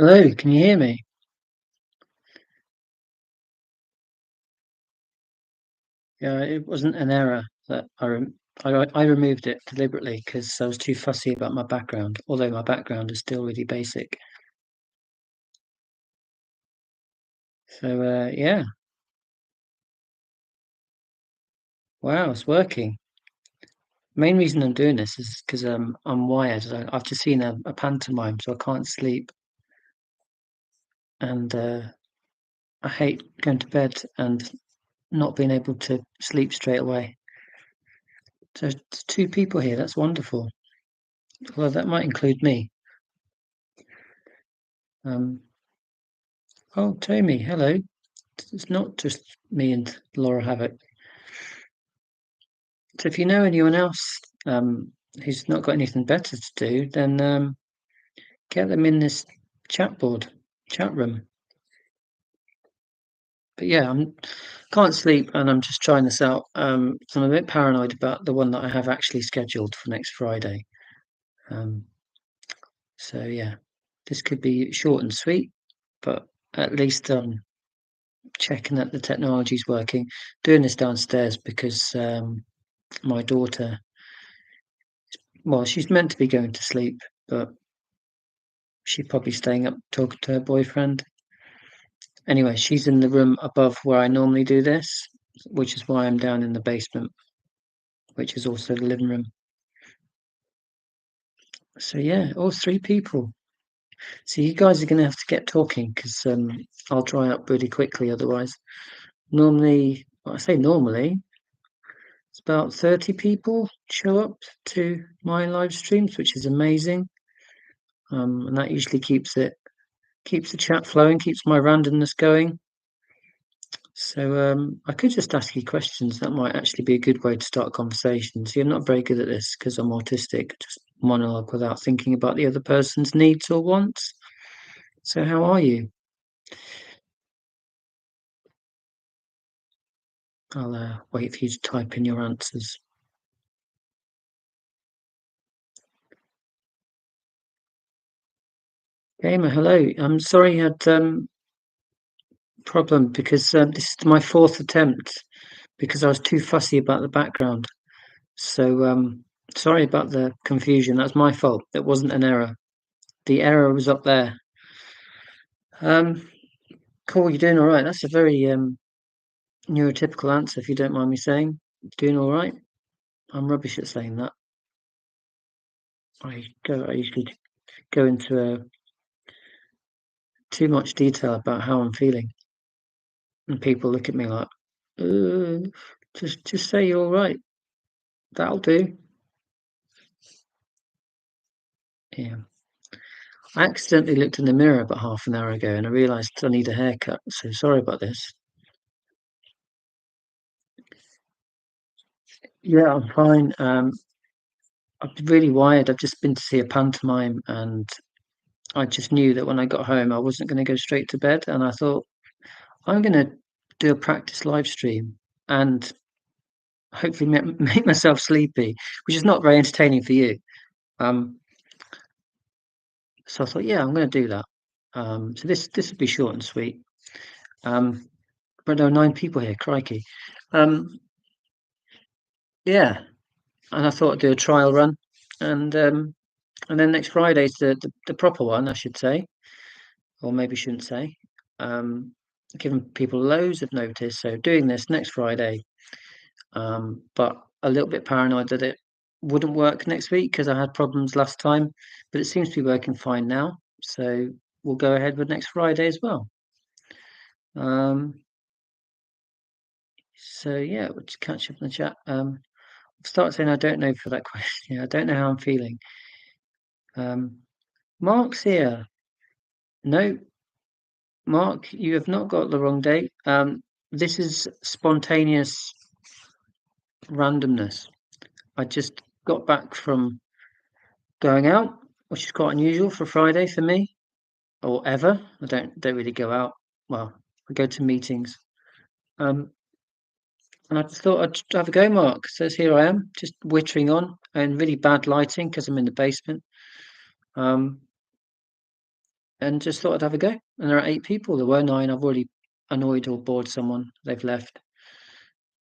Hello, can you hear me? Yeah, it wasn't an error that I removed it deliberately because I was too fussy about my background, although my background is still really basic. So yeah, wow, it's working. Main reason I'm doing this is because I'm wired. I've just seen a pantomime, so I can't sleep, and I hate going to bed and not being able to sleep straight away. So there's two people here. That's wonderful. Well, that might include me. Um, oh, Tommy, hello. It's not just me and Laura Havoc. So if you know anyone else who's not got anything better to do, then get them in this chat room. But yeah, I can't sleep, and I'm just trying this out. So I'm a bit paranoid about the one that I have actually scheduled for next Friday. Um, so yeah, this could be short and sweet, but at least checking that the technology's working. Doing this downstairs because my daughter, well, she's meant to be going to sleep, but she's probably staying up talking to her boyfriend. Anyway, she's in the room above where I normally do this, which is why I'm down in the basement, which is also the living room. So yeah, all three people. So you guys are going to have to get talking because I'll dry up really quickly otherwise. Normally, well, I say normally, it's about 30 people show up to my live streams, which is amazing. And that usually keeps the chat flowing, keeps my randomness going. So I could just ask you questions. That might actually be a good way to start a conversation. See, I'm not very good at this because I'm autistic. Just monologue without thinking about the other person's needs or wants. So how are you? I'll wait for you to type in your answers. Gamer, hello. I'm sorry you had problem because this is my fourth attempt because I was too fussy about the background. So sorry about the confusion. That's my fault. It wasn't an error. The error was up there. Um, cool. You're doing all right. That's a very neurotypical answer, if you don't mind me saying. Doing all right. I'm rubbish at saying that. I usually go into too much detail about how I'm feeling, and people look at me like, uh, just say you're all right. That'll do. Yeah. I accidentally looked in the mirror about half an hour ago, and I realised I need a haircut. So sorry about this. Yeah, I'm fine. I'm really wired. I've just been to see a pantomime, and I just knew that when I got home, I wasn't going to go straight to bed. And I thought, I'm going to do a practice live stream and hopefully make myself sleepy, which is not very entertaining for you. Um, so I thought, yeah, I'm going to do that. So this would be short and sweet. Um, but there are 9 people here, crikey. Um, yeah, and I thought I'd do a trial run, and then next Friday's the proper one, I should say, or maybe shouldn't say. Um, Giving people loads of notice. So doing this next Friday, but a little bit paranoid that it wouldn't work next week because I had problems last time, but it seems to be working fine now. So we'll go ahead with next Friday as well. Um, so yeah, we'll just catch up in the chat. Start saying I don't know for that question. I don't know how I'm feeling. Mark's here. No, Mark, you have not got the wrong date. This is spontaneous randomness. I just got back from going out, which is quite unusual for Friday for me, or ever. I don't really go out. Well, I go to meetings. Um, and I just thought I'd have a go, Mark. So here I am, just wittering on, and really bad lighting because I'm in the basement. Um, and just thought I'd have a go. And there are 8 people. There were 9. I've already annoyed or bored someone. They've left.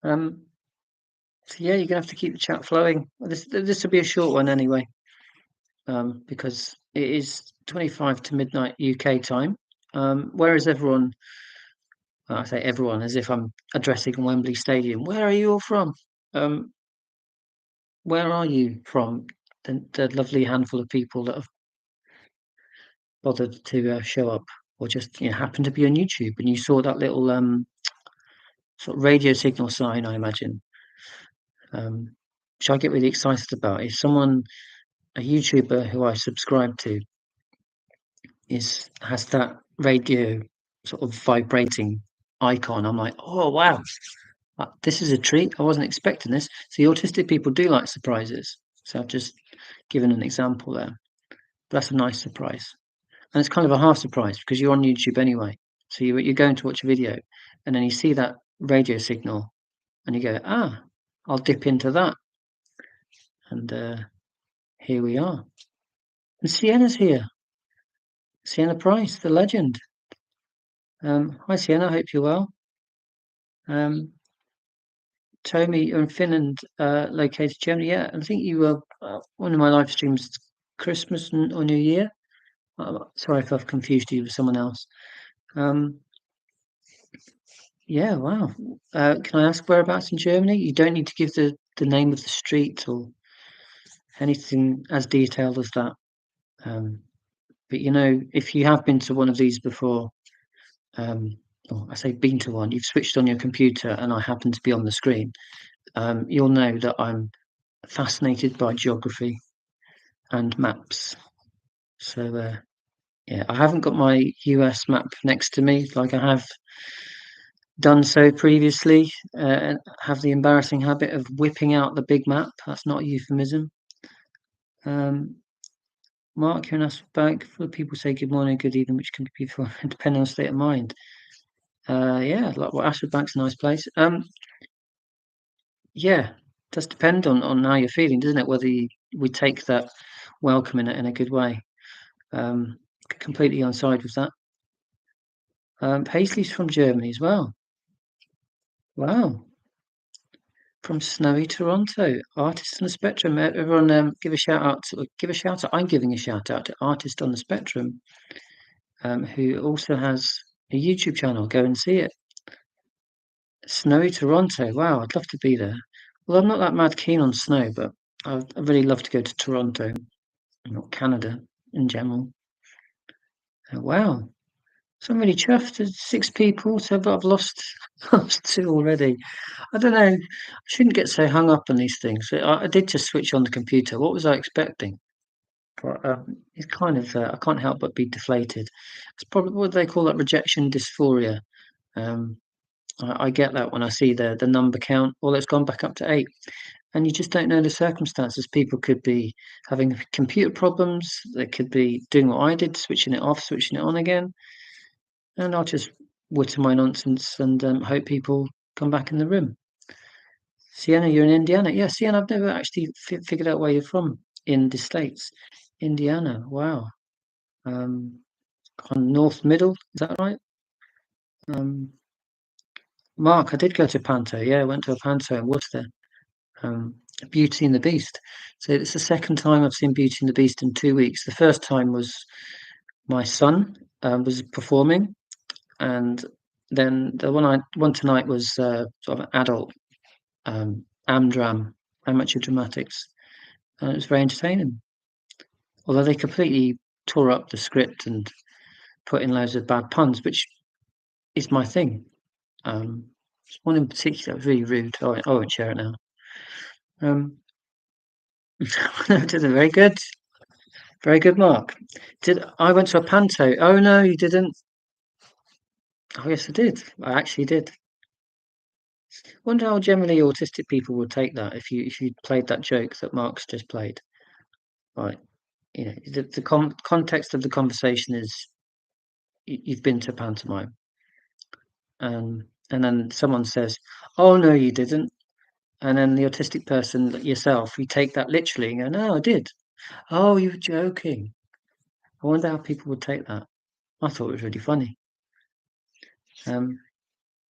Um, so yeah, you're gonna have to keep the chat flowing. This will be a short one anyway, because it is 25 to midnight UK time. Whereas everyone, well, I say everyone as if I'm addressing Wembley Stadium. Where are you all from? Um, where are you from? The lovely handful of people that have bothered to show up, or just happen to be on YouTube, and you saw that little sort of radio signal sign, I imagine, um, which I get really excited about. If someone, a YouTuber who I subscribe to, has that radio sort of vibrating icon, I'm like, oh wow, this is a treat. I wasn't expecting this. So autistic people do like surprises. So I've just given an example there. But that's a nice surprise, and it's kind of a half surprise because you're on YouTube anyway. So you're going to watch a video, and then you see that radio signal, and you go, ah, I'll dip into that, and here we are. And Sienna's here. Sienna Price, the legend. Hi, Sienna. Hope you're well. Um, Tommy, you're in Finland, located Germany. Yeah, I think you were one of my live streams, Christmas or New Year. Sorry if I've confused you with someone else. Um, yeah, wow. Can I ask whereabouts in Germany? You don't need to give the name of the street or anything as detailed as that. Um, but if you have been to one of these before, or I say been to one, you've switched on your computer and I happen to be on the screen, you'll know that I'm fascinated by geography and maps. So, yeah, I haven't got my US map next to me like I have done so previously, and have the embarrassing habit of whipping out the big map. That's not a euphemism. Um, Mark, you're in Asperg. Full people say good morning, good evening, which can be beautiful depending on state of mind. Yeah, like well, Asperg's a nice place. Yeah, does depend on how you're feeling, doesn't it? Whether we take that welcome in a good way. Um, Completely on side with that. Paisley's from Germany as well. Wow. From snowy Toronto, artist on the spectrum. Everyone, give a shout out. Give a shout out. I'm giving a shout out to artist on the spectrum, who also has a YouTube channel. Go and see it. Snowy Toronto. Wow, I'd love to be there. Well, I'm not that mad keen on snow, but I'd really love to go to Toronto, not Canada in general. Wow. So I'm really chuffed. There's 6 people, so I've lost lost 2 already. I don't know. I shouldn't get so hung up on these things. I did just switch on the computer. What was I expecting? But it's kind of I can't help but be deflated. It's probably what do they call that, rejection dysphoria. Um, I get that when I see the number count. Well, it's gone back up to 8, and you just don't know the circumstances. People could be having computer problems. They could be doing what I did, switching it off, switching it on again. And I'll just witter my nonsense and hope people come back in the room. Sienna, you're in Indiana. Yeah, Sienna, I've never actually figured out where you're from in the States. Indiana, wow. On North Middle, is that right? Um, Mark, I did go to Panto. Yeah, I went to a Panto in Worcester. Um, Beauty and the Beast. So it's the second time I've seen Beauty and the Beast in 2 weeks. The first time was my son was performing, and then the one tonight was sort of adult Amdram, amateur dramatics, and it was very entertaining. Although they completely tore up the script and put in loads of bad puns, which is my thing. One in particular was really rude. I won't share it now. No, did a very good, Mark. Did I went to a panto? Oh no, you didn't. Oh yes, I did. I actually did. Wonder how generally autistic people would take that if you played that joke that Mark's just played. Right. The context of the conversation is you've been to pantomime, and then someone says, "Oh no, you didn't," and then the autistic person like yourself, you take that literally and go, "No, I did." "Oh, you were joking." I wonder how people would take that. I thought it was really funny. Um,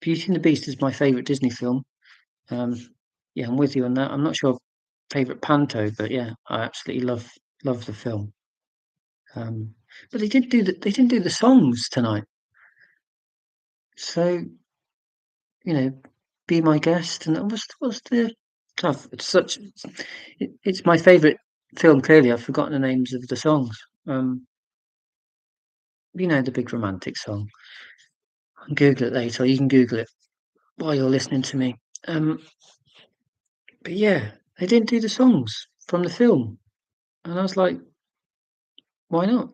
Beauty and the Beast is my favourite Disney film. Um, yeah, I'm with you on that. I'm not sure favourite panto, but yeah, I absolutely love the film. Um, but they didn't do the songs tonight. So, you know, Be My Guest and what's the it's such it's my favourite film, clearly. I've forgotten the names of the songs. Um, you know, the big romantic song. I'll Google it later, or you can Google it while you're listening to me. Um, but yeah, they didn't do the songs from the film. And I was like, why not?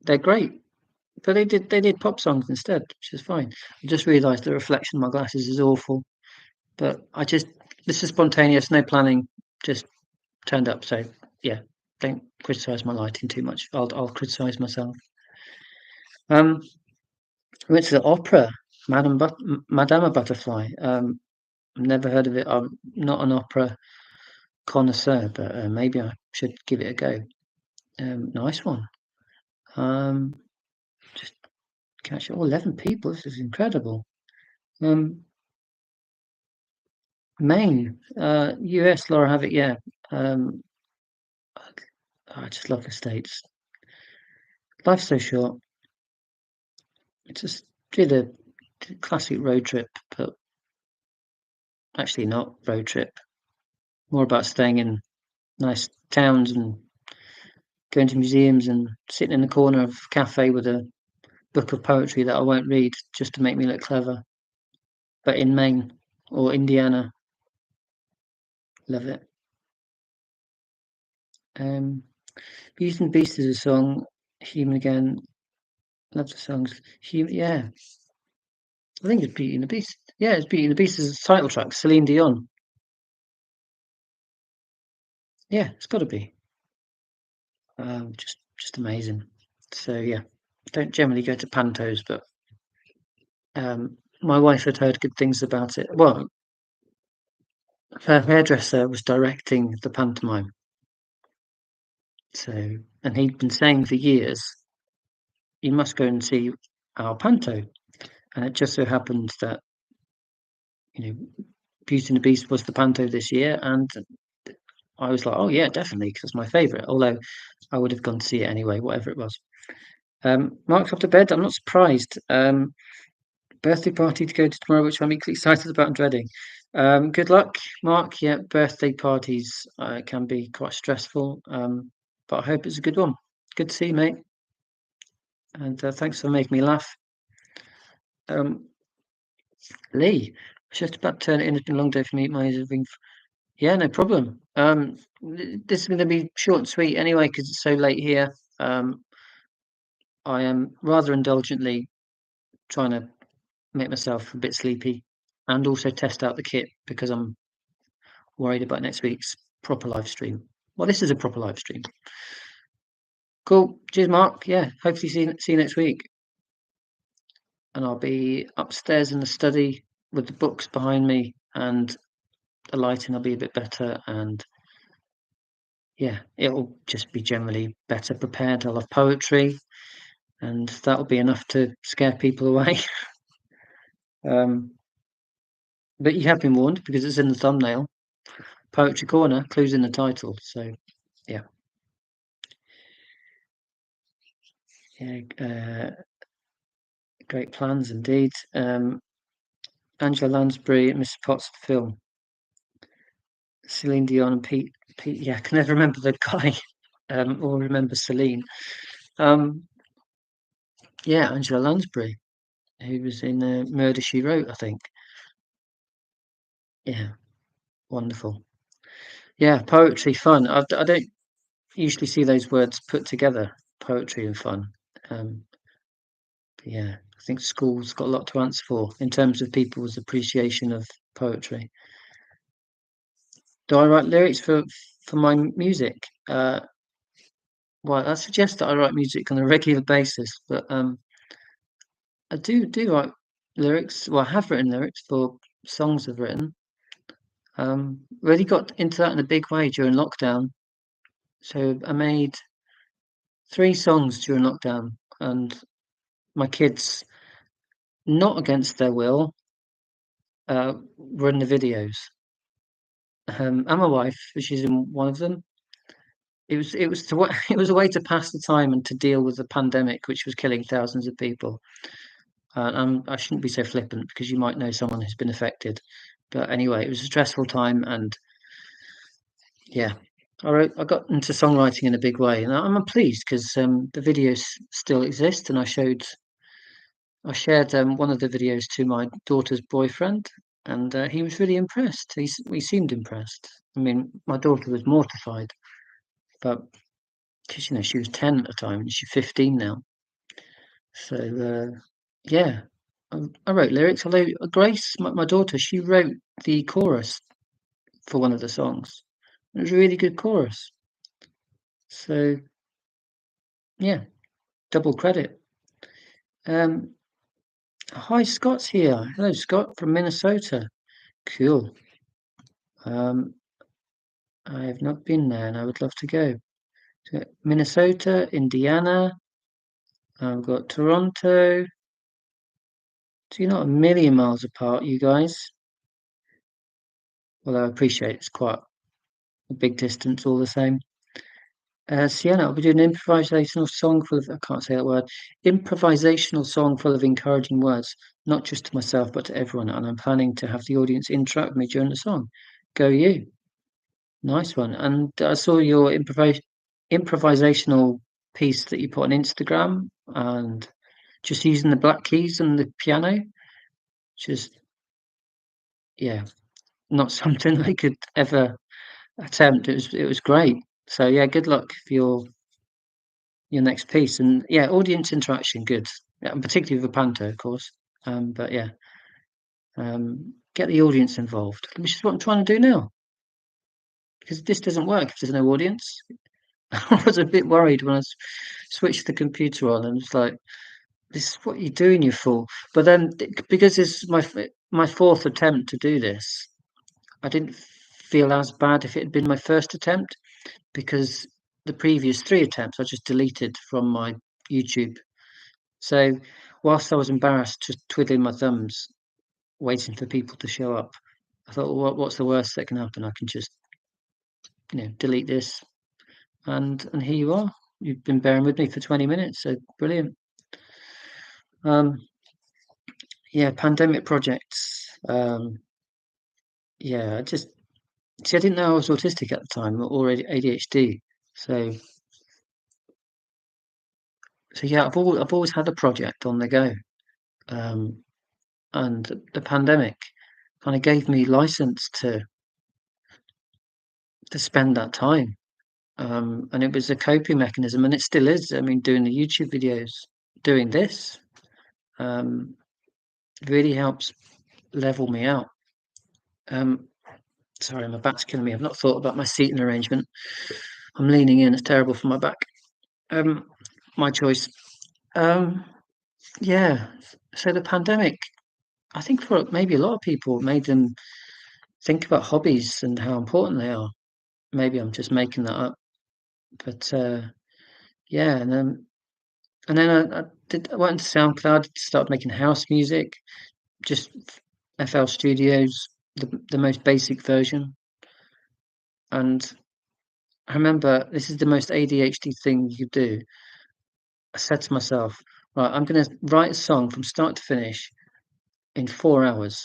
They're great. But they did pop songs instead, which is fine. I just realised the reflection of my glasses is awful. But this is spontaneous, no planning, just turned up. So yeah, don't criticise my lighting too much. I'll criticise myself. Um, we went to the opera, Madame Butterfly. Never heard of it. I'm not an opera connoisseur, but maybe I should give it a go. Nice one. Um, just catch it. Oh, 11 people. This is incredible. Um, Maine, US, Laura Havoc. Yeah. Um, I just love the States. Life's so short. It's just did a classic road trip, but actually not road trip. More about staying in nice towns and going to museums and sitting in the corner of a cafe with a book of poetry that I won't read just to make me look clever. But in Maine or Indiana, love it. Um, Beauty and the Beast is a song. Human Again, love the songs. Yeah, I think it's Beauty and the Beast. Yeah, it's Beauty and the Beast is a title track. Celine Dion. Yeah, it's got to be. Just amazing. So yeah, don't generally go to pantos, but my wife had heard good things about it. Well, her hairdresser was directing the pantomime, so and he'd been saying for years, "You must go and see our panto." And it just so happened that you know Beauty and the Beast was the panto this year, and I was like, "Oh yeah, definitely," because it's my favourite. Although I would have gone to see it anyway, whatever it was. Mark's off to bed. I'm not surprised. Birthday party to go to tomorrow, which I'm equally excited about and dreading. Good luck, Mark. Yeah, birthday parties can be quite stressful, but I hope it's a good one. Good to see you, mate, and thanks for making me laugh. Um, Lee, I was just about to turn it in. It's been a long day for me. My ears have been. Yeah, no problem. This is going to be short and sweet anyway because it's so late here. I am rather indulgently trying to make myself a bit sleepy and also test out the kit because I'm worried about next week's proper live stream. Well, this is a proper live stream. Cool. Cheers, Mark. Yeah, hopefully see you next week. And I'll be upstairs in the study with the books behind me and the lighting will be a bit better. And yeah, it'll just be generally better prepared. I'll have poetry and that'll be enough to scare people away. um, but you have been warned because it's in the thumbnail. Poetry Corner, clues in the title. So yeah, yeah, great plans indeed. Angela Lansbury and Mr. Potts the film. Celine Dion and Pete. Yeah, I can never remember the guy, or remember Celine. Um, yeah, Angela Lansbury, who was in Murder She Wrote, I think. Yeah, wonderful. Yeah, poetry, fun. I don't usually see those words put together, poetry and fun. Um, but yeah, I think school's got a lot to answer for in terms of people's appreciation of poetry. Do I write lyrics for my music? Well, I suggest that I write music on a regular basis, but I do write lyrics. Well, I have written lyrics for songs I've written. Really got into that in a big way during lockdown. So I made 3 songs during lockdown, and my kids, not against their will, were in the videos. And my wife, she's in one of them. It was to it was a way to pass the time and to deal with the pandemic, which was killing thousands of people. I shouldn't be so flippant because you might know someone who's been affected. But anyway, it was a stressful time, and yeah, I got into songwriting in a big way, and I'm pleased because the videos still exist, and I shared one of the videos to my daughter's boyfriend, and he was really impressed. He seemed impressed. I mean, my daughter was mortified, but because she was 10 at the time, and she's 15 now. So yeah, I wrote lyrics. Although Grace, my daughter, she wrote the chorus for one of the songs. It was a really good chorus. So yeah, double credit. Um, Hi, Scott's here. Hello, Scott from Minnesota. Cool. Um, I have not been there, and I would love to go. So Minnesota, Indiana. I've got Toronto. So you're not a million miles apart, you guys. Although I appreciate it's quite a big distance all the same. Sienna, I'll be doing an improvisational song full of, I can't say that word, improvisational song full of encouraging words, not just to myself, but to everyone. And I'm planning to have the audience interact with me during the song. Go you. Nice one. And I saw your improvisational piece that you put on Instagram and just using the black keys and the piano. Just, yeah, not something I could ever attempt. It was great. So yeah, good luck for your next piece. And yeah, audience interaction, good. Yeah, and particularly with a panto, of course. But yeah, get the audience involved, which is what I'm trying to do now. Because this doesn't work if there's no audience. I was a bit worried when I switched the computer on, and it's like, "This is what you're doing, you fool." But then, because this is my fourth attempt to do this, I didn't feel as bad if it had been my first attempt, because the previous three attempts I just deleted from my YouTube. So, whilst I was embarrassed, just twiddling my thumbs, waiting for people to show up, I thought, "Well, what's the worst that can happen? I can just, delete this." And here you are. You've been bearing with me for 20 minutes, so brilliant. Um, yeah, pandemic projects. Yeah, I just see. I didn't know I was autistic at the time, or ADHD. So, so yeah, I've always had a project on the go, um, and the pandemic kind of gave me license to spend that time, and it was a coping mechanism, and it still is. I mean, doing the YouTube videos, doing this, um, really helps level me out. Um, Sorry, my back's killing me. I've not thought about my seating arrangement. I'm leaning in. It's terrible for my back. Um, my choice. Um, yeah. So the pandemic, I think for maybe a lot of people, made them think about hobbies and how important they are. Maybe I'm just making that up, but yeah. And then I went into SoundCloud, started making house music, just FL Studios, the most basic version. And I remember this is the most ADHD thing you could do. I said to myself, right, I'm going to write a song from start to finish in 4 hours.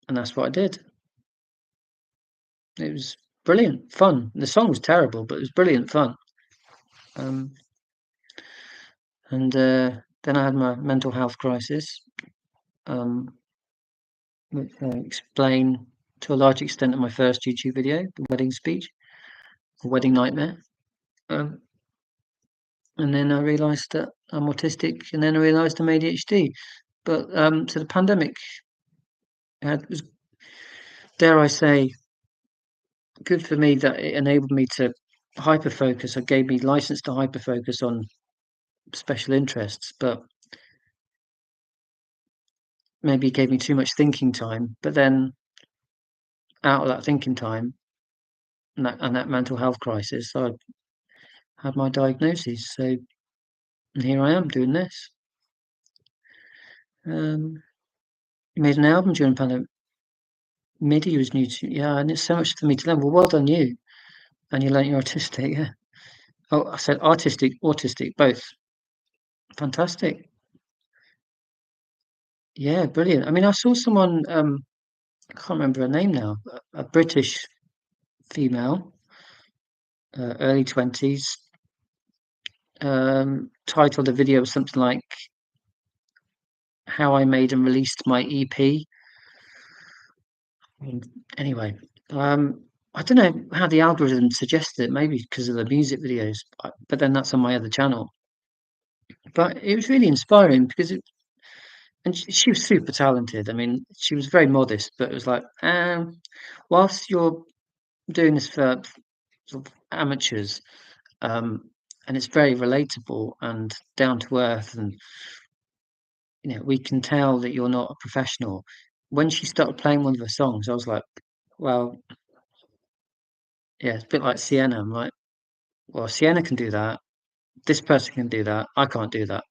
And that's what I did. It was brilliant fun. The song was terrible, but it was brilliant fun. Um, and then I had my mental health crisis, um, which explain to a large extent in my first YouTube video, the wedding speech, the wedding nightmare. Um, and then I realised that I'm autistic, and then I realised I'm ADHD. But so the pandemic was, dare I say, good for me that it enabled me to hyper focus. It gave me license to hyper focus on special interests, but maybe it gave me too much thinking time. But then out of that thinking time and that mental health crisis, I had my diagnosis. So and here I am doing this. Um, you made an album during the pandemic. MIDI was new to you. Yeah, and it's so much for me to learn. Well done you. And you learnt you're autistic, yeah. Oh, I said artistic, autistic, both. Fantastic. Yeah, brilliant. I mean, I saw someone, I can't remember her name now, a British female, early 20s, titled a video something like "How I Made and Released My EP." Anyway, um, I don't know how the algorithm suggested it, maybe because of the music videos, but then that's on my other channel. But it was really inspiring because she was super talented. I mean, she was very modest, but it was like, whilst you're doing this for sort of amateurs, um, and it's very relatable and down to earth, and we can tell that you're not a professional. When she started playing one of her songs, I was like, well, yeah, it's a bit like Sienna. I'm like, well, Sienna can do that. This person can do that. I can't do that.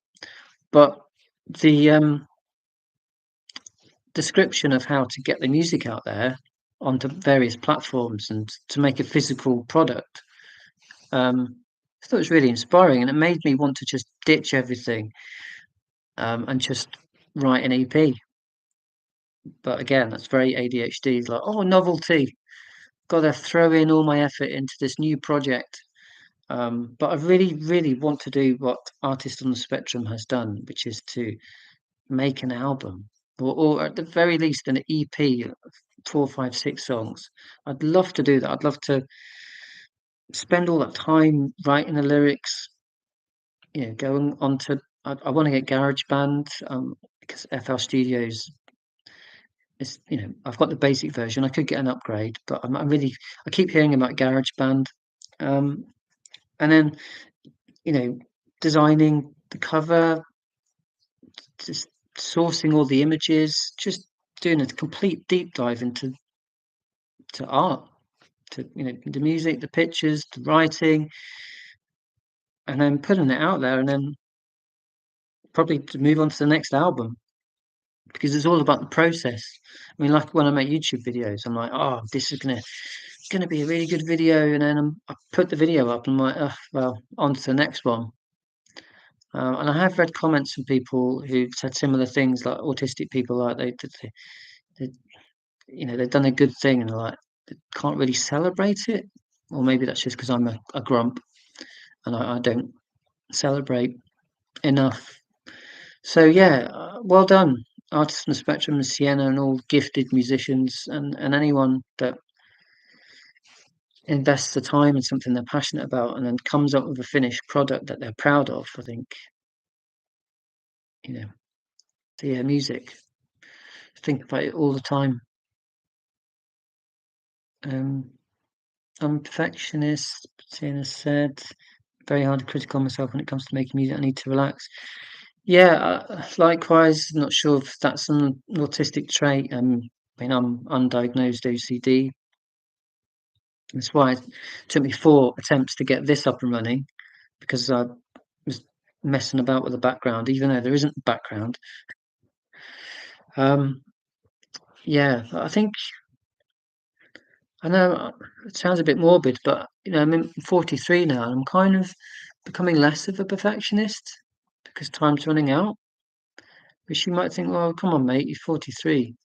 But the description of how to get the music out there onto various platforms and to make a physical product, I thought it was really inspiring, and it made me want to just ditch everything, and just write an EP. But again, that's very ADHD. It's like, oh, novelty. Got to throw in all my effort into this new project. But I really, really want to do what Artist on the Spectrum has done, which is to make an album, or at the very least an EP of 4, 5, 6 songs. I'd love to do that. I'd love to spend all that time writing the lyrics, going on to I wanna get GarageBand, because FL Studios is, I've got the basic version. I could get an upgrade, but I keep hearing about GarageBand, um, and then, you know, designing the cover, just sourcing all the images, just doing a complete deep dive into art, to, the music, the pictures, the writing, and then putting it out there, and then probably to move on to the next album. Because it's all about the process. I mean, like when I make YouTube videos, I'm like, "Oh, this is gonna be a really good video," and then I put the video up, and I'm like, "Oh, well, on to the next one." And I have read comments from people who've said similar things, like autistic people, like they they've done a good thing, and they're like, they can't really celebrate it, or maybe that's just because 'cause I'm a grump and I don't celebrate enough. So yeah, well done, Artists on the Spectrum and Sienna and all gifted musicians, and anyone that invests the time in something they're passionate about and then comes up with a finished product that they're proud of. I think, you know, the music. Think about it all the time. Um, I'm a perfectionist. Sienna said, very hard to critical on myself when it comes to making music. I need to relax. Yeah, likewise. Not sure if that's an autistic trait. I mean, I'm undiagnosed OCD. That's why it took me 4 attempts to get this up and running, because I was messing about with the background, even though there isn't a background. Um, yeah, I think I know it sounds a bit morbid, but I'm 43 now, and I'm kind of becoming less of a perfectionist because time's running out. Which you might think, well, come on, mate, you're 43.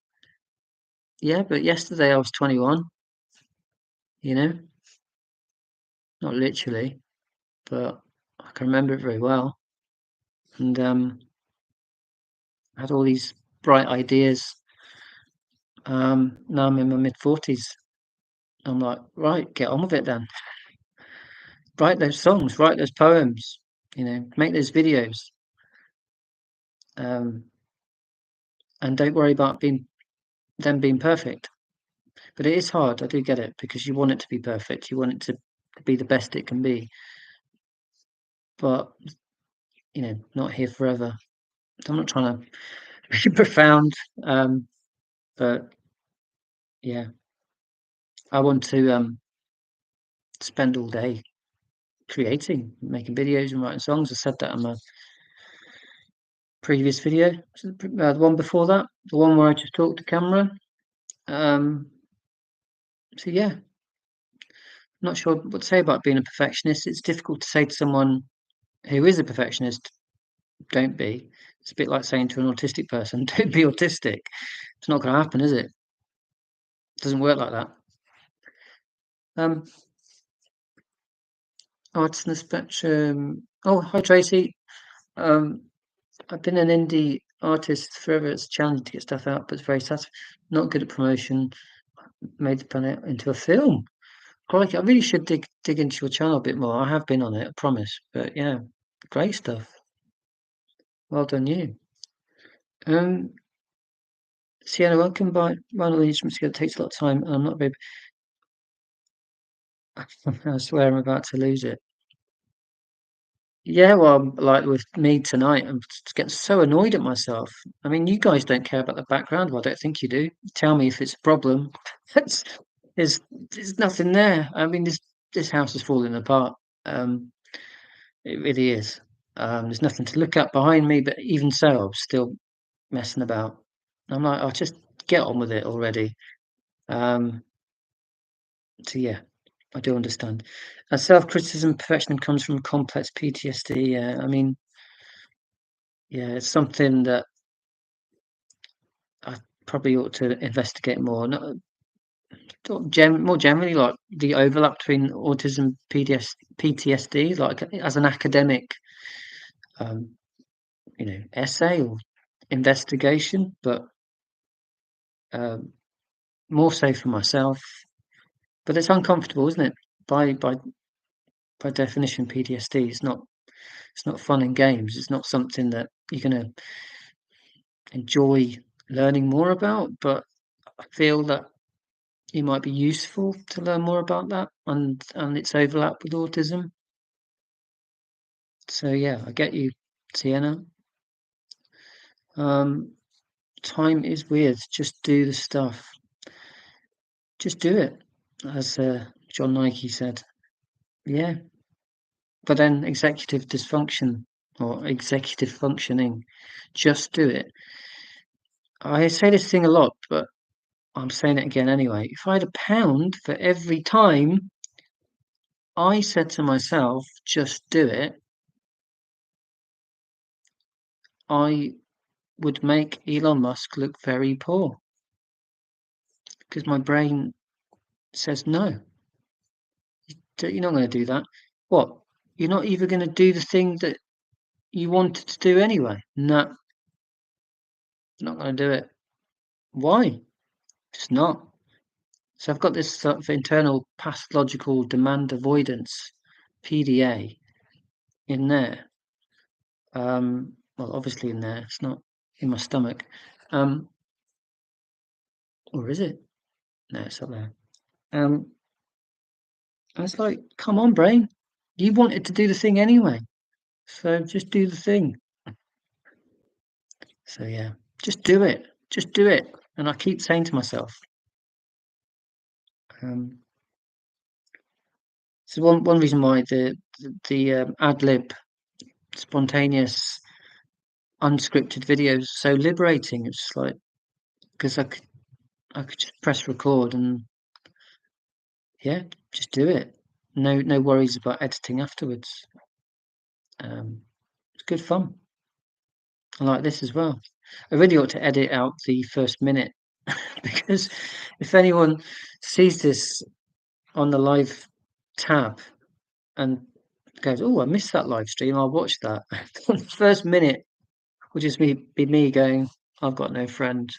Yeah, but yesterday I was 21. You know, not literally, but I can remember it very well, and I had all these bright ideas. Now I'm in my mid 40s. I'm like, right, get on with it then. Write those songs, write those poems, make those videos, um, and don't worry about being perfect. But it is hard. I do get it because you want it to be perfect. You want it to be the best it can be, but not here forever. So I'm not trying to be profound, but yeah, I want to spend all day creating, making videos and writing songs. I said that previous video, the one before that, the one where I just talked to camera. Um, so yeah, not sure what to say about being a perfectionist. It's difficult to say to someone who is a perfectionist, "Don't be." It's a bit like saying to an autistic person, "Don't be autistic." It's not going to happen, is it? It doesn't work like that. Um, Artists on the spectrum. Oh, hi Tracy. Um, I've been an indie artist forever. It's challenging to get stuff out, but it's very satisfying. Not good at promotion. Made the planet into a film. Crikey, I really should dig into your channel a bit more. I have been on it, I promise. But yeah, great stuff. Well done, you. Um, Sienna, one can buy one of the instruments together takes a lot of time, and I'm not very. I swear I'm about to lose it. Yeah, well, like with me tonight, I'm just getting so annoyed at myself. I mean, you guys don't care about the background. Well, I don't think you do. Tell me if it's a problem. That's, there's there's nothing there. I mean, this house is falling apart. Um, it really is. There's nothing to look at behind me, but even so, I'm still messing about. I'm like, I'll just get on with it already. Um, so yeah, I do understand. Self-criticism, perfectionism comes from complex PTSD. Yeah, I mean, yeah, it's something that I probably ought to investigate more. No, more generally, like the overlap between autism, PTSD, like as an academic, um, essay or investigation, but um, more so for myself. But it's uncomfortable, isn't it? By definition, PTSD is not. It's not fun and games. It's not something that you're going to enjoy learning more about. But I feel that it might be useful to learn more about that and its overlap with autism. So yeah, I get you, Sienna. Um, Time is weird. Just do the stuff. Just do it, as John Nike said. Yeah, but then executive dysfunction or executive functioning. Just do it. I say this thing a lot, but I'm saying it again anyway. If I had a pound for every time I said to myself, just do it, I would make Elon Musk look very poor because my brain says no. You're not going to do that. What? You're not even going to do the thing that you wanted to do anyway. No, not going to do it. Why? Just not. So I've got this sort of internal pathological demand avoidance, PDA, in there. Well, obviously in there. It's not in my stomach. Um, or is it? No, it's up there. Um, and it's like, come on, brain. You wanted to do the thing anyway. So just do the thing. So yeah, just do it. Just do it. And I keep saying to myself, um, so one reason why the ad lib, spontaneous, unscripted videos so liberating. It's like because I could just press record and yeah, just do it. No worries about editing afterwards. It's good fun. I like this as well. I really ought to edit out the first minute because if anyone sees this on the live tab and goes, "Oh, I missed that live stream. I'll watch that." The first minute will just be me going, "I've got no friend."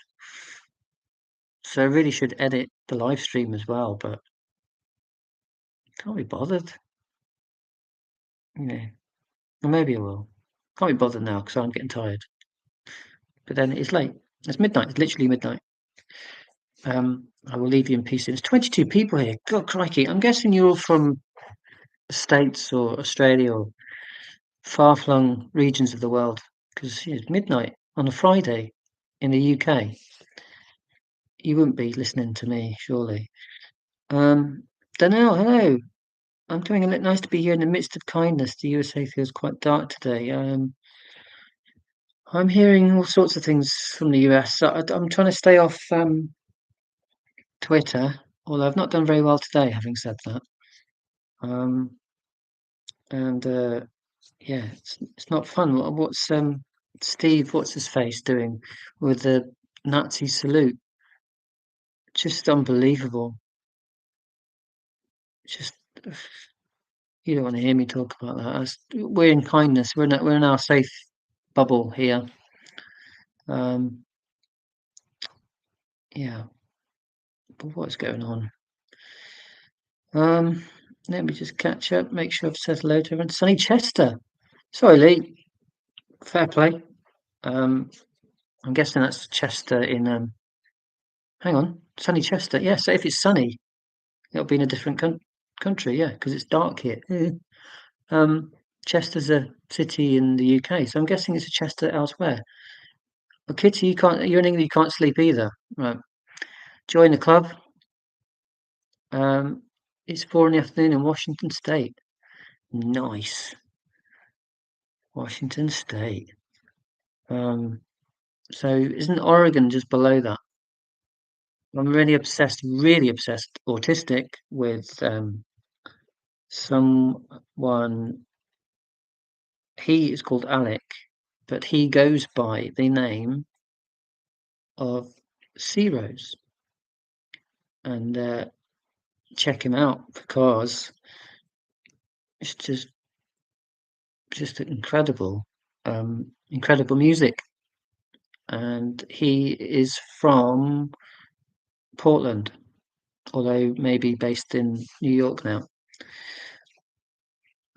So I really should edit the live stream as well, but can't be bothered. Yeah, or maybe I will. Can't be bothered now because I'm getting tired. But then it's late. It's midnight. It's literally midnight. I will leave you in peace. There's 22 people here. God, crikey! I'm guessing you're all from the States or Australia or far-flung regions of the world because it's midnight on a Friday in the UK. You wouldn't be listening to me, surely. Dunno, hello. I'm doing it nice to be here in the midst of kindness. The USA feels quite dark today. I'm hearing all sorts of things from the US. So I'm trying to stay off Twitter, although I've not done very well today, having said that. Um, and yeah, it's not fun. What's Steve? What's his face doing with the Nazi salute? Just unbelievable. Just you don't want to hear me talk about that. We're in kindness. We're in our safe bubble here. Um, yeah, but what's going on? Um, Let me just catch up. Make sure I've said hello to everyone. Sonny Chester. Sorry, Lee. Fair play. Um, I'm guessing that's Chester in. Hang on, Sunny Chester. Yeah, so if it's sunny, it'll be in a different country. Yeah, because it's dark here. Um, Chester's a city in the UK, so I'm guessing it's a Chester elsewhere. Well, Kitty, you can't. You're in England. You can't sleep either. Right. Join the club. Um, it's 4 in the afternoon in Washington State. Nice, Washington State. Um, so isn't Oregon just below that? I'm really obsessed, autistic with someone. He is called Alec, but he goes by the name of Sea Rose, and check him out because it's just incredible, incredible music. And he is from Portland, although maybe based in New York now.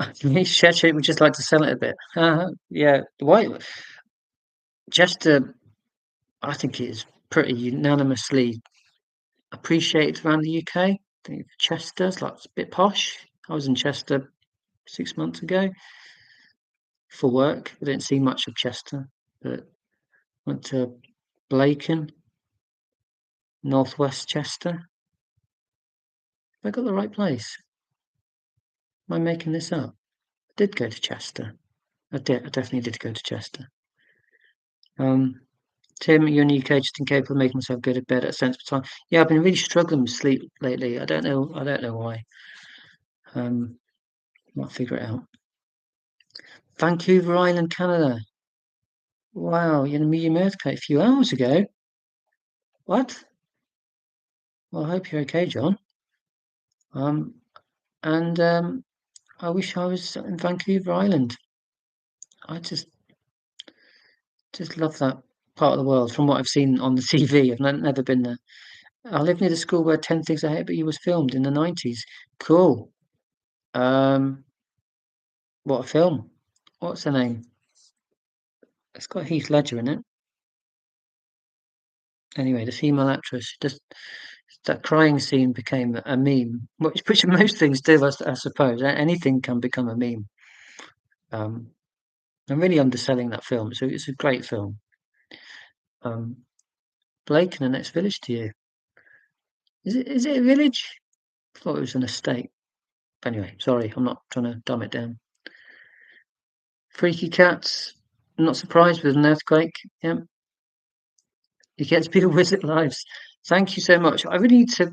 Cheche would just like to sell it a bit. Yeah, why? Just I think it is pretty unanimously appreciated around the UK. I think Chester's like it's a bit posh. I was in Chester 6 months ago for work. I didn't see much of Chester, but went to Blacon, Northwest Chester. Have I got the right place? Am I making this up? I did go to Chester. I did. I definitely did go to Chester. Um, Tim, you're in the UK just incapable of making myself go to bed at a sensible time. Yeah, I've been really struggling with sleep lately. I don't know. I don't know why. Um, Might figure it out. Vancouver Island, Canada. Wow, you had a medium earthquake a few hours ago. What? Well, I hope you're okay, John. Um, and I wish I was in Vancouver Island. I just love that part of the world from what I've seen on the TV. I've never been there. I live near the school where 10 Things I Hate About You was filmed in the 90s. Cool. Um, what a film. What's the name? It's got Heath Ledger in it. Anyway, the female actress, just that crying scene became a meme, which most things do, I suppose. Anything can become a meme. Um, I'm really underselling that film. So it's a great film. Um, Blake and the next village to you. Is it a village? I thought it was an estate. Anyway, sorry, I'm not trying to dumb it down. Freaky cats. I'm not surprised with an earthquake. Yeah, you get to be a wizard lives. Thank you so much. I really need to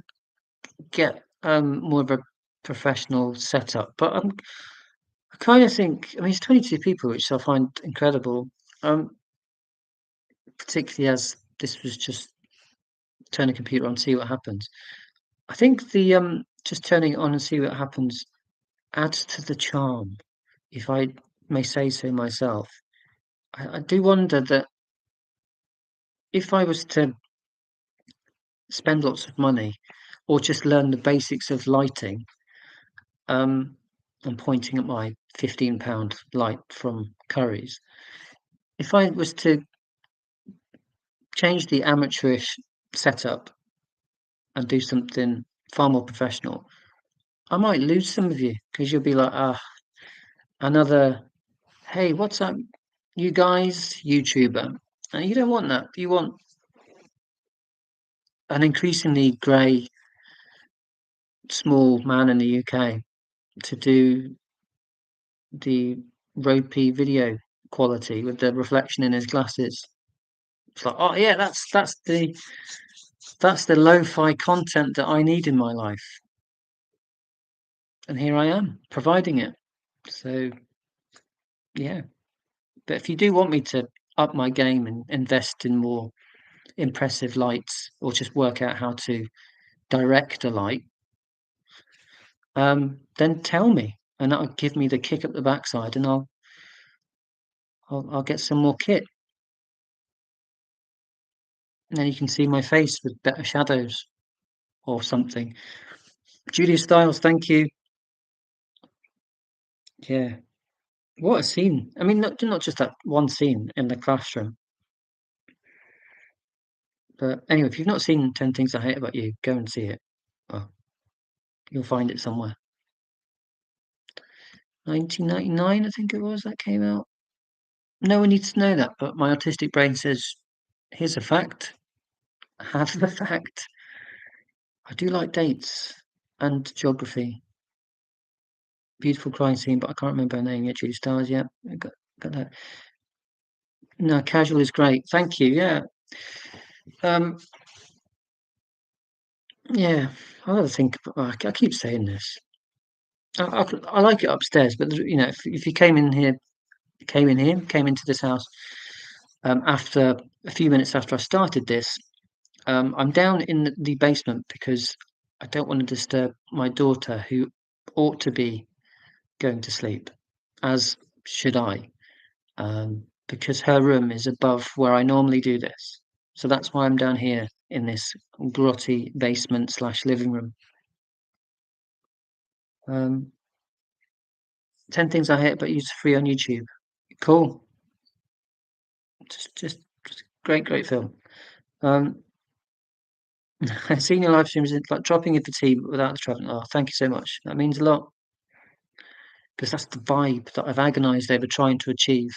get more of a professional setup, but I kind of think. I mean, it's 22 people, which I find incredible. Um, Particularly as this was just turn a computer on, see what happens. I think the just turning it on and see what happens adds to the charm, if I may say so myself. I do wonder that if I was to spend lots of money or just learn the basics of lighting, um, I'm pointing at my £15 light from Curry's. If I was to change the amateurish setup and do something far more professional, I might lose some of you because you'll be like, ah, another, hey, what's up, you guys, YouTuber. And you don't want that. You want an increasingly grey, small man in the UK to do the ropey video quality with the reflection in his glasses. It's like, oh yeah, that's the lo-fi content that I need in my life, and here I am providing it. So yeah, but if you do want me to up my game and invest in more impressive lights, or just work out how to direct a light, then tell me, and that'll give me the kick up the backside, and I'll get some more kit, and then you can see my face with better shadows or something. Julia Stiles, thank you. Yeah, what a scene! I mean, not just that one scene in the classroom, but anyway, if you've not seen 10 Things I Hate About You, go and see it. Well, you'll find it somewhere. 1999, I think it was, that came out. No one needs to know that, but my autistic brain says, "Here's a fact. Have the fact." I do like dates and geography. Beautiful crime scene, but I can't remember her name yet. Julie Stars, yeah, I got that. No, Casual is great. Thank you. Yeah. Um, yeah. I gotta think. I keep saying this. I like it upstairs, but if you came into this house after a few minutes after I started this, I'm down in the basement because I don't want to disturb my daughter, who ought to be going to sleep, as should I, because her room is above where I normally do this. So that's why I'm down here in this grotty basement slash living room. Um, 10 Things I Hate About You is free on YouTube. Cool. Just great film. Um, seeing your live streams is like dropping in for tea without the traveling. Oh, thank you so much. That means a lot, because that's the vibe that I've agonized over trying to achieve.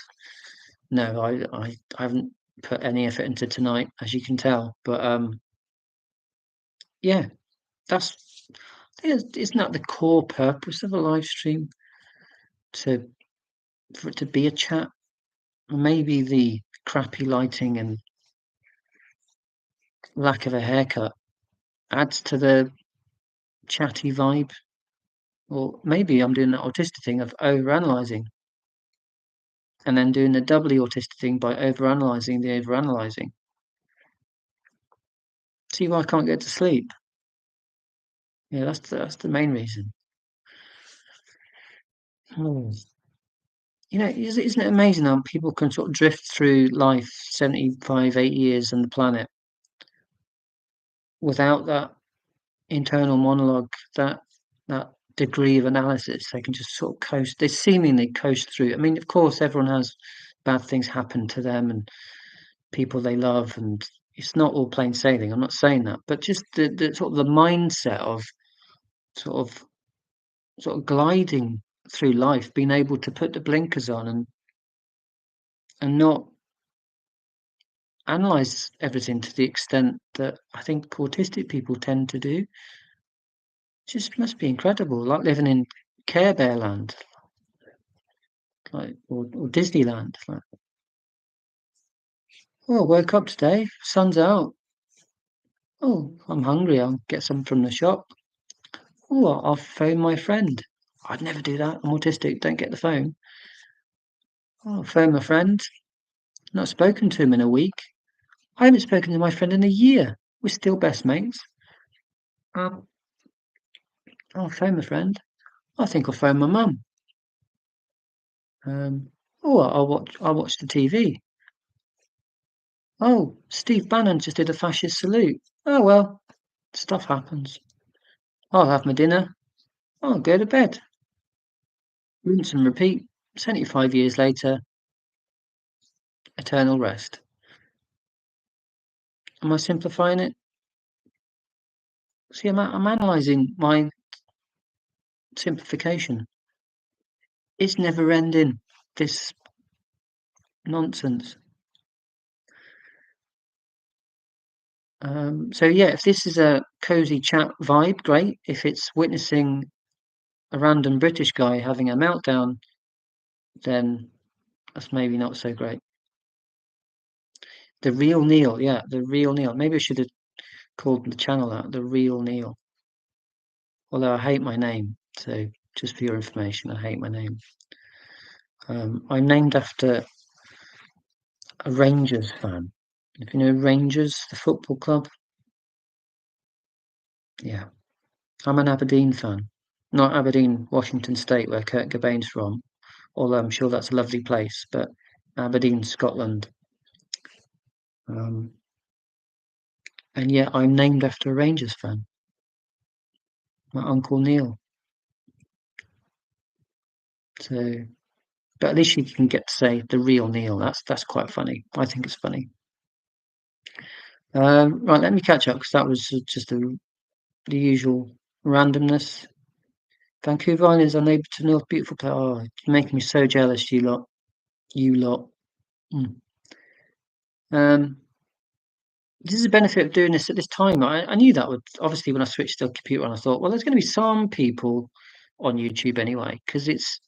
No, I haven't put any effort into tonight, as you can tell. But yeah, that's isn't that the core purpose of a live stream, to for it to be a chat? Maybe the crappy lighting and lack of a haircut adds to the chatty vibe, or maybe I'm doing the autistic thing of overanalyzing, and then doing the doubly autistic thing by overanalyzing the overanalyzing. See why I can't get to sleep? Yeah, that's the main reason. Oh. Isn't it amazing how people can sort of drift through life 75, 80 years on the planet without that internal monologue, that degree of analysis? They can just sort of coast. They seemingly coast through. I mean, of course, everyone has bad things happen to them and people they love, and it's not all plain sailing. I'm not saying that, but just the sort of the mindset of sort of gliding through life, being able to put the blinkers on and not analyze everything to the extent that I think autistic people tend to do. Just must be incredible, like living in Care Bear land, like or Disneyland. Like, oh, I woke up today, sun's out. Oh, I'm hungry. I'll get some from the shop. Oh, I'll phone my friend. I'd never do that. I'm autistic. Don't get the phone. Oh, I'll phone my friend. Not spoken to him in a week. I haven't spoken to my friend in a year. We're still best mates. Um, I'll phone my friend. I think I'll phone my mum. Um, oh, I'll watch the TV. Oh, Steve Bannon just did a fascist salute. Oh well, stuff happens. I'll have my dinner. I'll go to bed. Rinse and repeat. 75 years later, eternal rest. Am I simplifying it? See, I'm analysing my simplification. It's never ending, this nonsense. So yeah, if this is a cozy chat vibe, great. If it's witnessing a random British guy having a meltdown, then That's maybe not so great. The Real Neil, yeah, The Real Neil. Maybe I should have called the channel that, The Real Neil. Although I hate my name, so just for your information, I hate my name. I'm named after a Rangers fan. If you know Rangers, the football club, yeah. I'm an Aberdeen fan. Not Aberdeen, Washington State, where Kurt Cobain's from, although I'm sure that's a lovely place, but Aberdeen, Scotland. Um, and yeah, I'm named after a Rangers fan, my Uncle Neil. So, but at least you can get to say the real Neil. That's quite funny. I think it's funny. Right, let me catch up because that was just the usual randomness. Vancouver Island is unable to North beautiful place. Oh, you're making me so jealous, you lot. You lot. Mm. Um, this is the benefit of doing this at this time. I knew that would obviously when I switched to the computer on, I thought, well, there's going to be some people on YouTube anyway because it's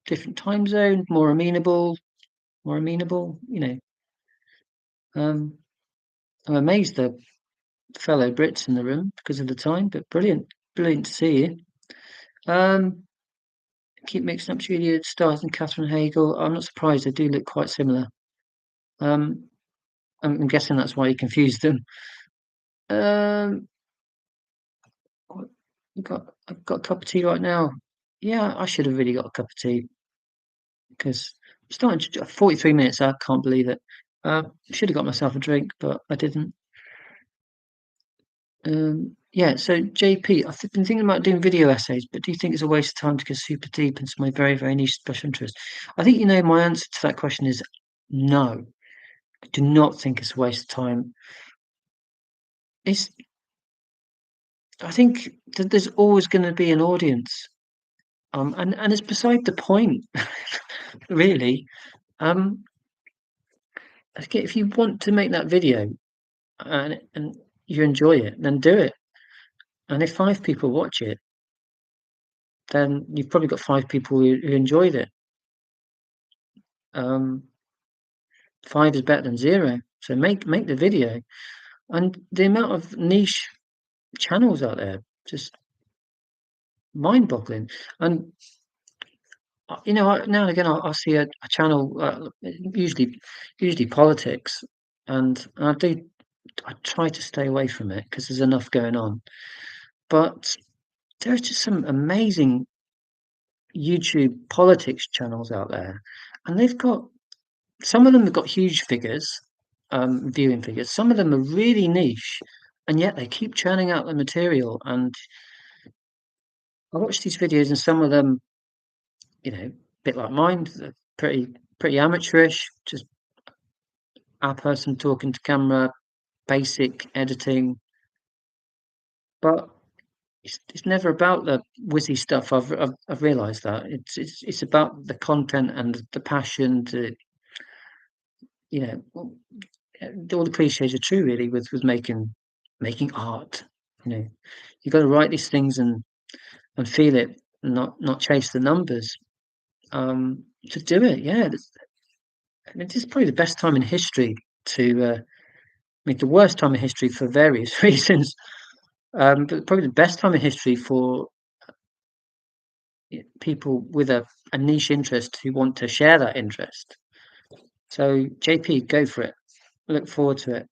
different time zone, more amenable. Um, I'm amazed the fellow Brits in the room because of the time, but brilliant, brilliant to see you. Um, keep mixing up Julia Stiles and Catherine Hagel. I'm not surprised; they do look quite similar. Um, I'm guessing that's why you confused them. Um, what- I've got a cup of tea right now. Yeah, I should have really got a cup of tea because I'm starting to 43 minutes. I can't believe it. Should have got myself a drink, but I didn't. Yeah, so JP, I've been thinking about doing video essays, but do you think it's a waste of time to go super deep into my very, very niche special interest? I think my answer to that question is no. I do not think it's a waste of time. It's I think that there's always going to be an audience, and it's beside the point, really. Um, okay, if you want to make that video and you enjoy it, then do it. And if 5 people watch it, then you've probably got 5 people who enjoyed it. Um, 5 is better than 0. So make the video. And the amount of niche channels out there, just mind-boggling. And now and again, I'll see a channel, usually politics, and I try to stay away from it because there's enough going on. But there's just some amazing YouTube politics channels out there, and they've got some of them have got huge figures, viewing figures. Some of them are really niche, and yet they keep churning out the material. And I watch these videos, and some of them, a bit like mine, they're pretty amateurish, just a person talking to camera, basic editing, but it's never about the whizzy stuff. I've realised that it's about the content and the passion to well, all the cliches are true really with making art. You got to write these things and feel it, not chase the numbers. To do it, yeah. I mean, this is probably the best time in history to. I mean, the worst time in history for various reasons, but probably the best time in history for people with a niche interest who want to share that interest. So, JP, go for it. Look forward to it.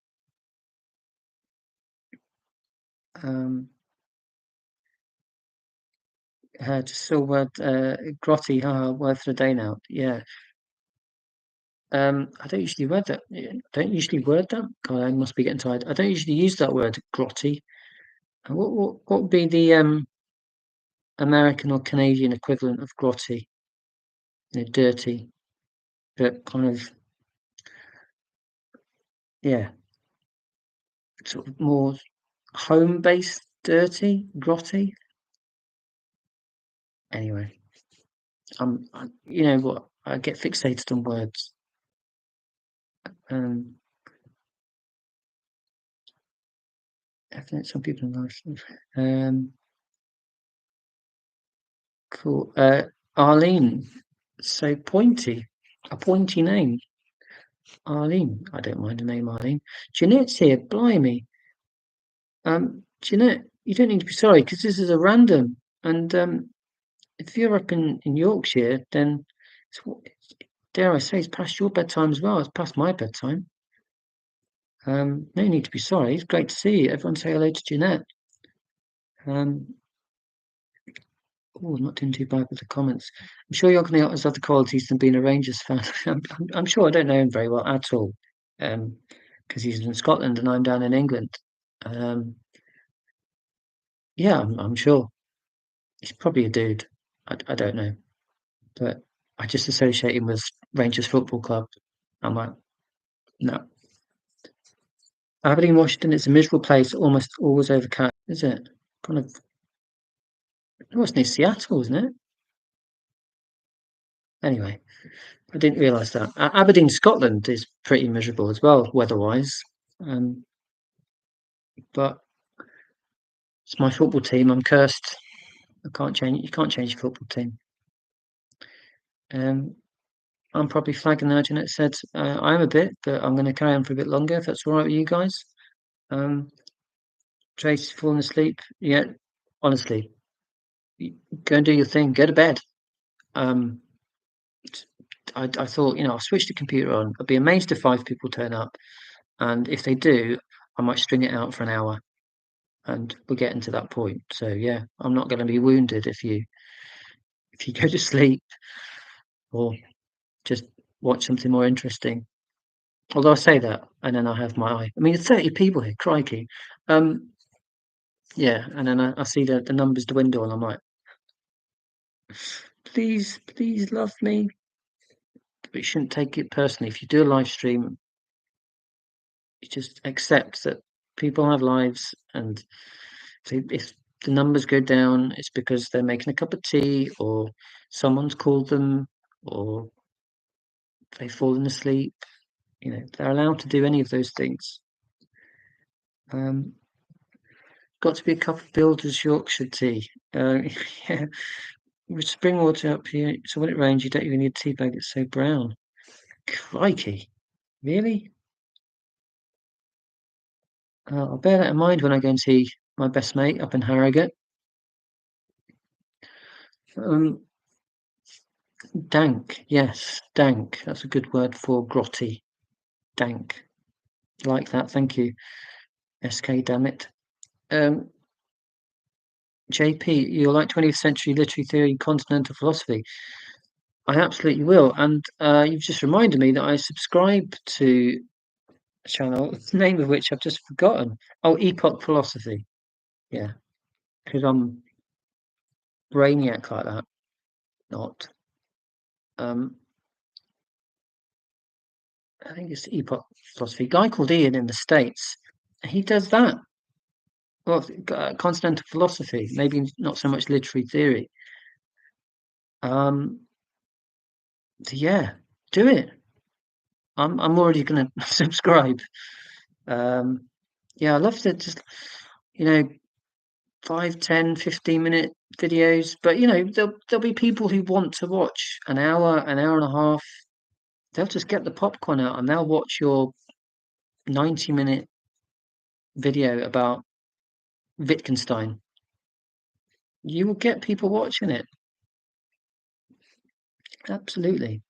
Um, just saw word grotty, word for the day now. Yeah. I don't usually word that. Don't usually word that. God, I must be getting tired. I don't usually use that word grotty. What would be the American or Canadian equivalent of grotty? Dirty, but kind of yeah, sort of more home-based dirty, grotty. Anyway, you know what? I get fixated on words. Um, I think some people are nice. Um, cool. Arlene, so pointy. A pointy name. Arlene. I don't mind the name Arlene. Jeanette's here. Blimey. Jeanette, you don't need to be sorry because this is a random. And if you're up in Yorkshire, then dare I say, it's past your bedtime as well. It's past my bedtime. No need to be sorry. It's great to see you. Everyone say hello to Jeanette. Um, oh, I'm not doing too bad with the comments. I'm sure Jürgen has other qualities than being a Rangers fan. I'm sure I don't know him very well at all, because he's in Scotland and I'm down in England. Um, yeah, I'm sure he's probably a dude. I don't know, but I just associate him with Rangers Football Club. I'm like, no. Aberdeen, Washington, it's a miserable place, almost always overcast, is it? Kind of, it was near Seattle, wasn't it? Anyway, I didn't realise that. Aberdeen, Scotland is pretty miserable as well, weather-wise. Um, but it's my football team. I'm cursed. I can't change. You can't change your football team. Um, I'm probably flagging now. Jeanette said I am a bit, but I'm going to carry on for a bit longer if that's all right with you guys. Tracy's falling asleep. Yeah, honestly, go and do your thing. Go to bed. Um, I thought, I'll switch the computer on. I'd be amazed if 5 people turn up, and if they do, I might string it out for an hour, and we're getting to that point. So yeah, I'm not going to be wounded if you go to sleep or just watch something more interesting. Although I say that, and then I have my eye. I mean, 30 people here, crikey. Yeah, and then I see the numbers dwindle, and I'm like, please love me. But you shouldn't take it personally. If you do a live stream, you just accept that people have lives, and if the numbers go down, it's because they're making a cup of tea, or someone's called them, or they've fallen asleep. They're allowed to do any of those things. Got to be a cup of Builder's Yorkshire tea. Yeah, with spring water up here, so when it rains, you don't even need a tea bag. It's so brown. Crikey, really? I'll bear that in mind when I go and see my best mate up in Harrogate. Dank, yes, dank. That's a good word for grotty. Dank. Like that, thank you. SK, damn it. JP, you'll like 20th century literary theory, continental philosophy. I absolutely will. And you've just reminded me that I subscribe to a channel, the name of which I've just forgotten. Oh, Epoch Philosophy. Yeah, because I'm brainiac like that. Not. Um, I think it's Epoch Philosophy. Guy called Ian in the States. He does that. Well, continental philosophy, maybe not so much literary theory. Um, so yeah, do it. I'm already going to subscribe. Yeah, I love to just, you know, 5, 10, 15 minute videos, but there'll be people who want to watch an hour and a half. They'll just get the popcorn out and they'll watch your 90-minute video about Wittgenstein. You will get people watching it. Absolutely.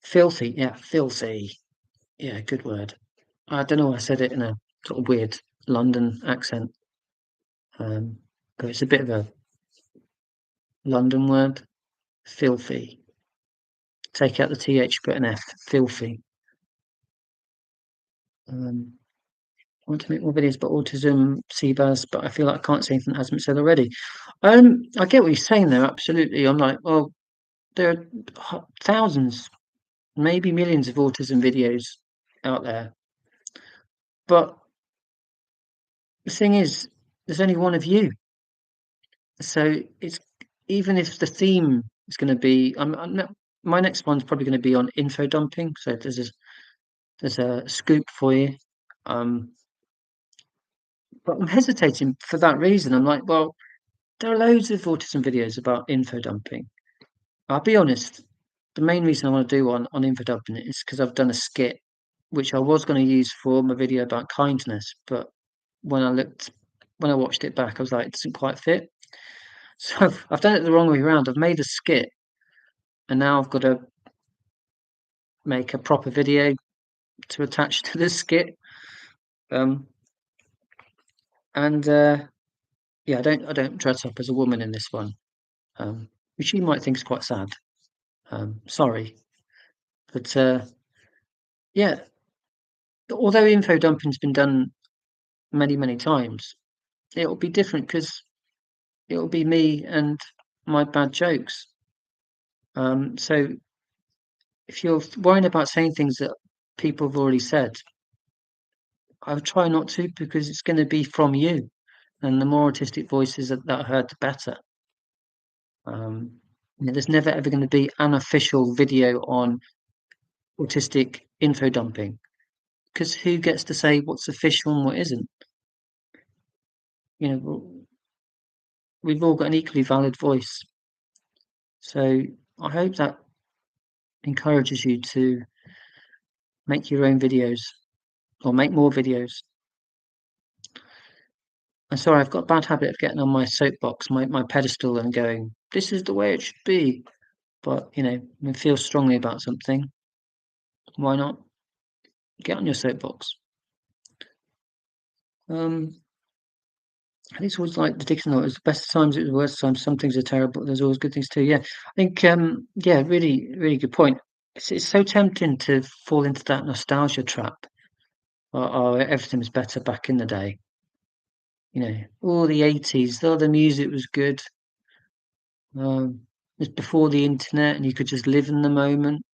Filthy, yeah, filthy. Yeah, good word. I don't know. I said it in a sort of weird London accent, but it's a bit of a London word. Filthy. Take out the th, put an f. Filthy. I want to make more videos about autism, CBAS, but I feel like I can't say anything that hasn't been said already. I get what you're saying there. Absolutely. I'm like, well, there are thousands, maybe millions of autism videos out there, but the thing is, there's only one of you. So it's even if the theme is going to be, my next one's probably going to be on info dumping. So there's a scoop for you. But I'm hesitating for that reason. I'm like, well, there are loads of autism videos about info dumping. I'll be honest, the main reason I wanna do one on infodubbing is because 'cause I've done a skit, which I was gonna use for my video about kindness, but when I looked when I watched it back, I was like, "It doesn't quite fit." So I've done it the wrong way around. I've made a skit, and now I've gotta make a proper video to attach to the skit. Um, and, yeah, I don't dress up as a woman in this one, which you might think is quite sad. Sorry, but, yeah, although info dumping's been done many, many times, it'll be different because 'cause it'll be me and my bad jokes. So if you're worrying about saying things that people have already said, I would try not to because it's gonna be from you, and the more autistic voices that are heard, the better. Um, there's never ever gonna be an official video on autistic info dumping because who gets to say what's official and what isn't? You know, we've all got an equally valid voice. So I hope that encourages you to make your own videos or make more videos. I'm sorry, I've got a bad habit of getting on my soapbox, my pedestal, and going, "This is the way it should be." But, I feel strongly about something, why not get on your soapbox? Um, I think it's always like the Dixon note, "It's the best of times, it's the worst of times, some things are terrible, there's always good things too." Yeah, I think, yeah, really, really good point. It's so tempting to fall into that nostalgia trap. Oh, everything was better back in the day. All the 80s, all the music was good. It was before the internet and you could just live in the moment.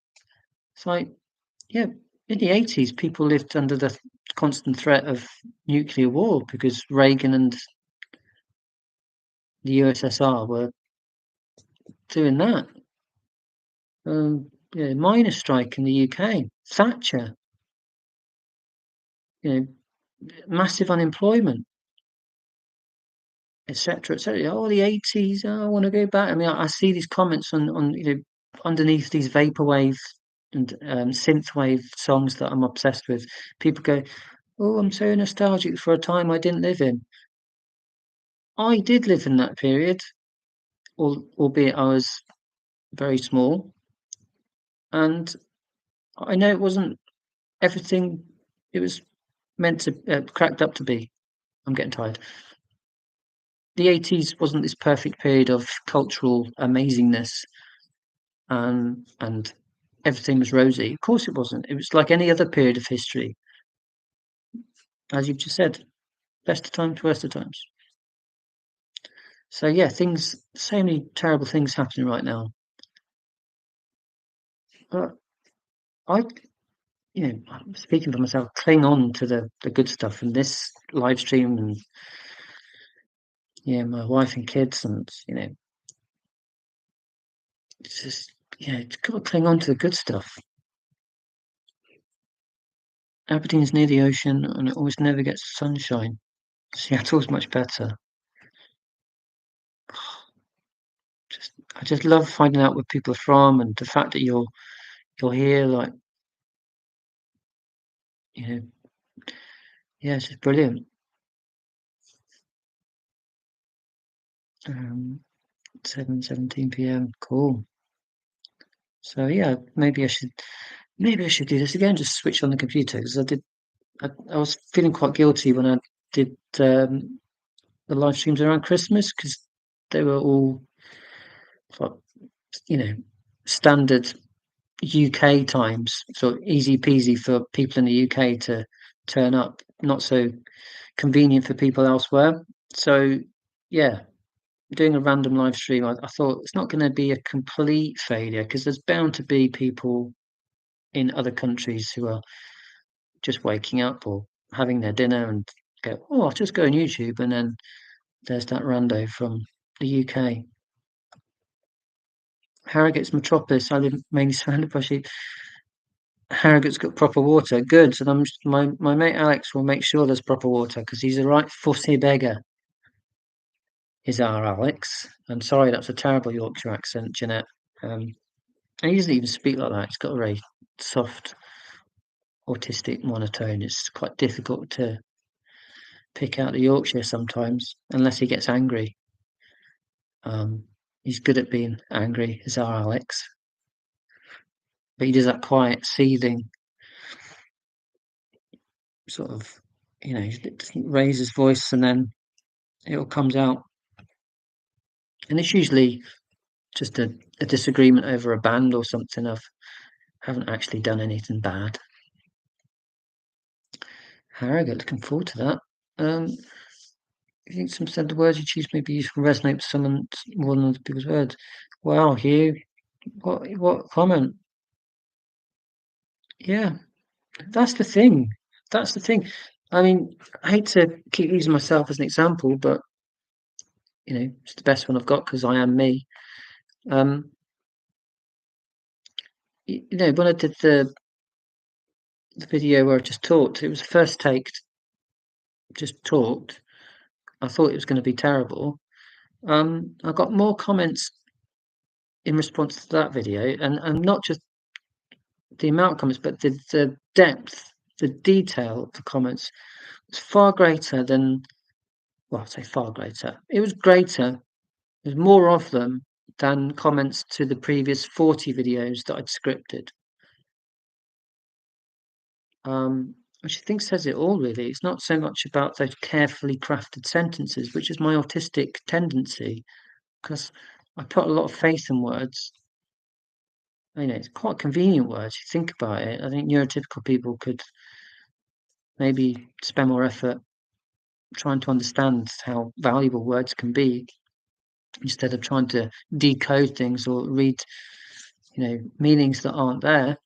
It's like, yeah, in the 80s, people lived under the constant threat of nuclear war because Reagan and the USSR were doing that. Yeah, miners' strike in the UK, Thatcher, you know, massive unemployment, etc., etc. Oh, the 80s, oh, I want to go back. I mean, I see these comments on underneath these vaporwave and synthwave songs that I'm obsessed with. People go, "Oh, I'm so nostalgic for a time I didn't live in." I did live in that period, albeit I was very small, and I know it wasn't everything it was meant to cracked up to be. I'm getting tired. The 80s wasn't this perfect period of cultural amazingness, and everything was rosy. Of course it wasn't. It was like any other period of history, as you've just said, best of times, worst of times. So yeah, so many terrible things happening right now. But I, I'm speaking for myself, cling on to the good stuff and this live stream and yeah, my wife and kids and it's just it's got to cling on to the good stuff. Aberdeen's near the ocean and it always never gets sunshine. Seattle's much better. I just love finding out where people are from and the fact that you're here, like, you know, yeah, it's just brilliant. Um, 7:17 PM, cool. So yeah, maybe I should do this again, just switch on the computer because I was feeling quite guilty when I did the live streams around Christmas because they were all like, you know, standard UK times, so easy peasy for people in the UK to turn up, not so convenient for people elsewhere. So, yeah, doing a random live stream, I thought it's not going to be a complete failure because there's bound to be people in other countries who are just waking up or having their dinner and go, "Oh, I'll just go on YouTube," and then there's that rando from the UK. Harrogate's metropolis. I live mainly surrounded by sheep. Harrogate's got proper water. Good. And my mate Alex will make sure there's proper water because he's a right fussy beggar. Is our Alex. I'm sorry, that's a terrible Yorkshire accent, Jeanette. Um, and he doesn't even speak like that. He's got a very soft autistic monotone. It's quite difficult to pick out the Yorkshire sometimes, unless he gets angry. He's good at being angry, is our Alex, but he does that quiet, seething sort of, he doesn't raise his voice and then it all comes out. And it's usually just a disagreement over a band or something. Haven't actually done anything bad. Harrogate, looking forward to that. You think some said the words you choose may be useful resonate with someone more than other people's words. Wow, Hugh, what comment? Yeah, that's the thing. That's the thing. I mean, I hate to keep using myself as an example, but it's the best one I've got because I am me. Um, when I did the video where I just talked, it was the first take, just talked. I thought it was going to be terrible. I got more comments in response to that video, and not just the amount of comments, but the depth, the detail of the comments was far greater than. Well, I say far greater. It was greater. There's more of them than comments to the previous 40 videos that I'd scripted. Which I think says it all, really. It's not so much about those carefully crafted sentences, which is my autistic tendency, because I put a lot of faith in words. It's quite convenient words. You think about it. I think neurotypical people could maybe spend more effort trying to understand how valuable words can be instead of trying to decode things or read, meanings that aren't there.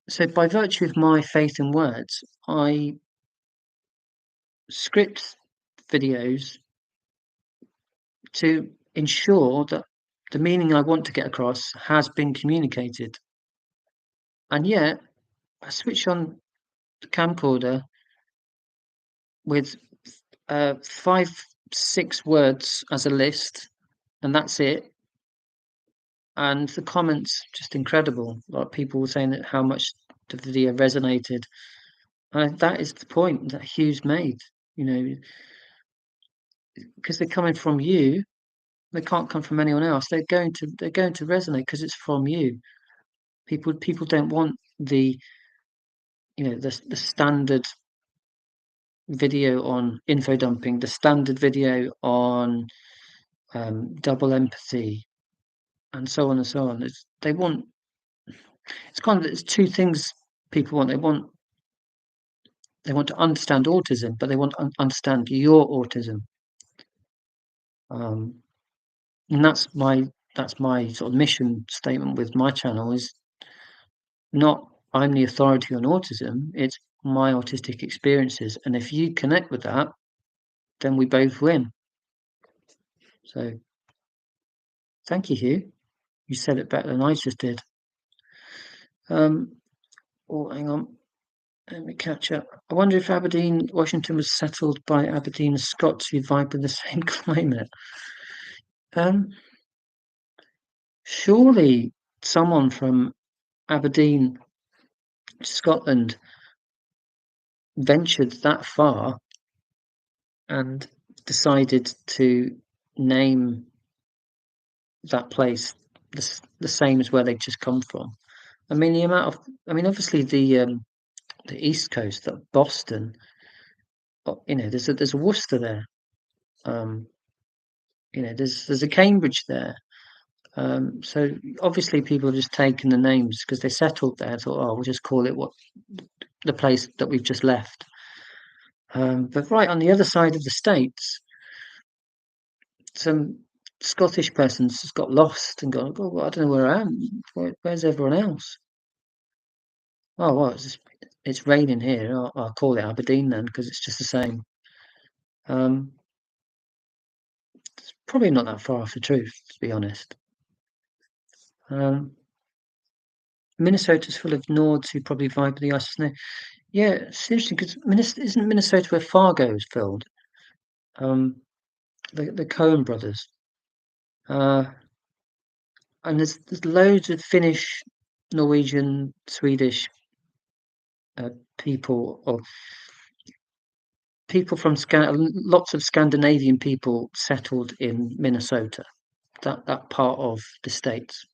So by virtue of my faith in words, I script videos to ensure that the meaning I want to get across has been communicated. And yet, I switch on the camcorder with 5, 6 words as a list, and that's it. And the comments just incredible. Like people were saying that how much the video resonated. And that is the point that Hugh's made, because they're coming from you. They can't come from anyone else. They're going to resonate because it's from you. People don't want the standard video on info dumping, the standard video on double empathy, and so on and so on. It's two things people want. They want to understand autism, but they want to understand your autism. And that's my sort of mission statement with my channel is not I'm the authority on autism, it's my autistic experiences. And if you connect with that, then we both win. So thank you, Hugh. You said it better than I just did. Hang on. Let me catch up. I wonder if Aberdeen, Washington was settled by Aberdeen Scots who vibe with the same climate. Surely someone from Aberdeen, Scotland, ventured that far and decided to name that place the same as where they just come from. I mean, obviously the East Coast, that Boston, there's a Worcester there. There's a Cambridge there. So obviously people have just taken the names because they settled there. Thought, oh, we'll just call it what the place that we've just left. But right on the other side of the states, some Scottish person's just got lost and gone, oh, well, I don't know where I am. Where's everyone else? Oh, well, it's raining here. I'll call it Aberdeen then because it's just the same. It's probably not that far off the truth, to be honest. Minnesota's full of Nords who probably vibe with the ice snow. Yeah, it's interesting because isn't Minnesota where Fargo is filmed? The Coen brothers. and there's loads of Finnish, Norwegian, Swedish, uh, people, or people from lots of Scandinavian people settled in Minnesota, that part of the States.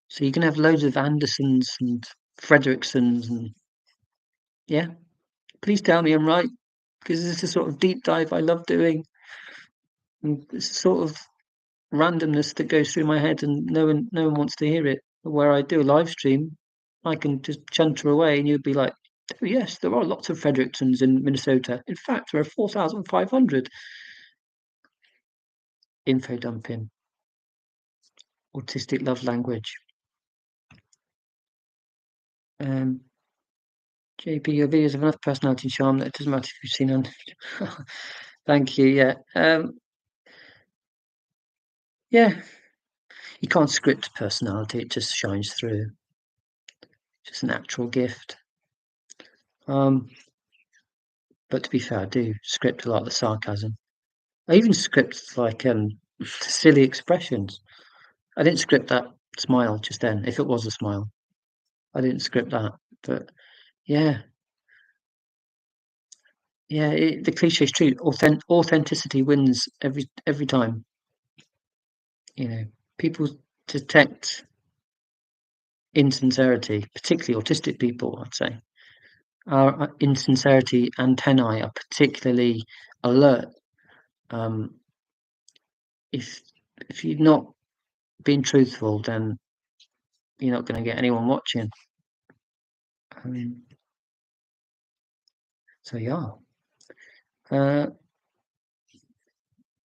So you can have loads of Andersons and Fredericksons and yeah, please tell me I'm right, because this is a sort of deep dive I love doing, and it's sort of randomness that goes through my head, and no one wants to hear it. Where I do a live stream, I can just chunter away, and you'd be like, "Oh yes, there are lots of Fredericksons in Minnesota. In fact, there are 4,500." Info dumping, autistic love language. Um, JP, your videos have enough personality and charm that it doesn't matter if you've seen them. Thank you. Yeah. Yeah. You can't script personality; it just shines through. Just a natural gift. Um, but to be fair, I do script a lot of the sarcasm. I even script like silly expressions. I didn't script that smile just then, if it was a smile. I didn't script that. But yeah, yeah, the cliche is true. Authenticity wins every time. You know, people detect insincerity, particularly autistic people, I'd say. Our insincerity antennae are particularly alert. Um, if if you're not being truthful, then you're not going to get anyone watching. I mean, so yeah. Uh,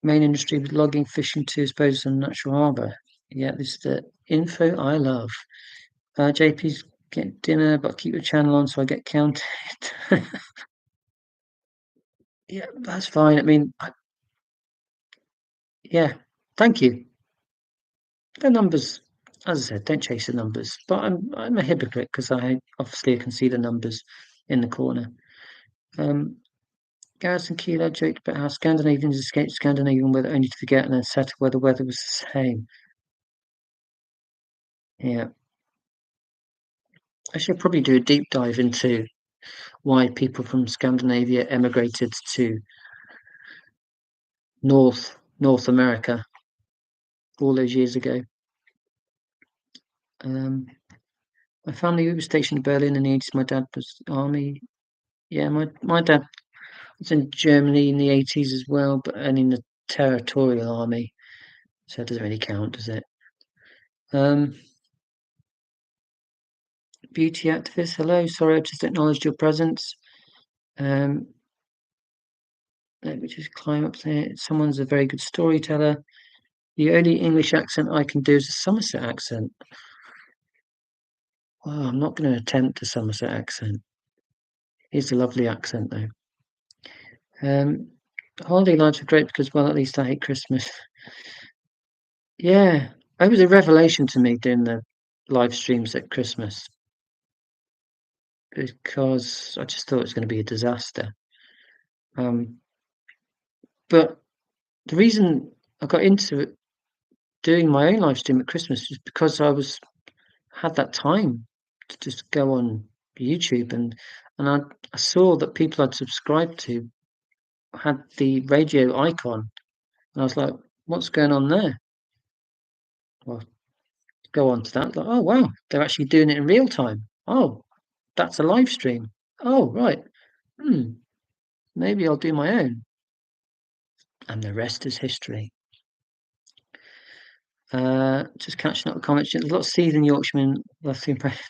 Main industry with logging, fishing, two suppose, and natural harbour. Yeah, this is the info I love. JP's get dinner, but keep the channel on so I get counted. Yeah, that's fine. I mean, yeah, thank you. The numbers, as I said, don't chase the numbers. But I'm a hypocrite because I obviously can see the numbers in the corner. Um, Garrison Keeler joked about how Scandinavians escaped Scandinavian weather only to forget and then settle where the weather was the same. Yeah, I should probably do a deep dive into why people from Scandinavia emigrated to North America all those years ago. Um, my family was stationed in Berlin in the 80s. My dad was army. Yeah, my dad was in Germany in the 80s as well, but and in the territorial army. So it doesn't really count, does it? Um, Beauty activist, hello. Sorry, I just acknowledged your presence. Um, Let me just climb up there. Someone's a very good storyteller. The only English accent I can do is a Somerset accent. Well, I'm not going to attempt a Somerset accent. It's a lovely accent, though. Holiday lights are great because, well, at least I hate Christmas. Yeah, it was a revelation to me doing the live streams at Christmas because I just thought it was going to be a disaster. Um, but the reason I got into it, doing my own live stream at Christmas, is because had that time to just go on YouTube and I saw that people I'd subscribed to had the radio icon, and I was like, "What's going on there?" Well, go on to that, like, "Oh, wow, they're actually doing it in real time. Oh, that's a live stream. Oh, right. Hmm, maybe I'll do my own." And the rest is history. Just catching up with comments. There's a lot of seething Yorkshiremen. That's the impression.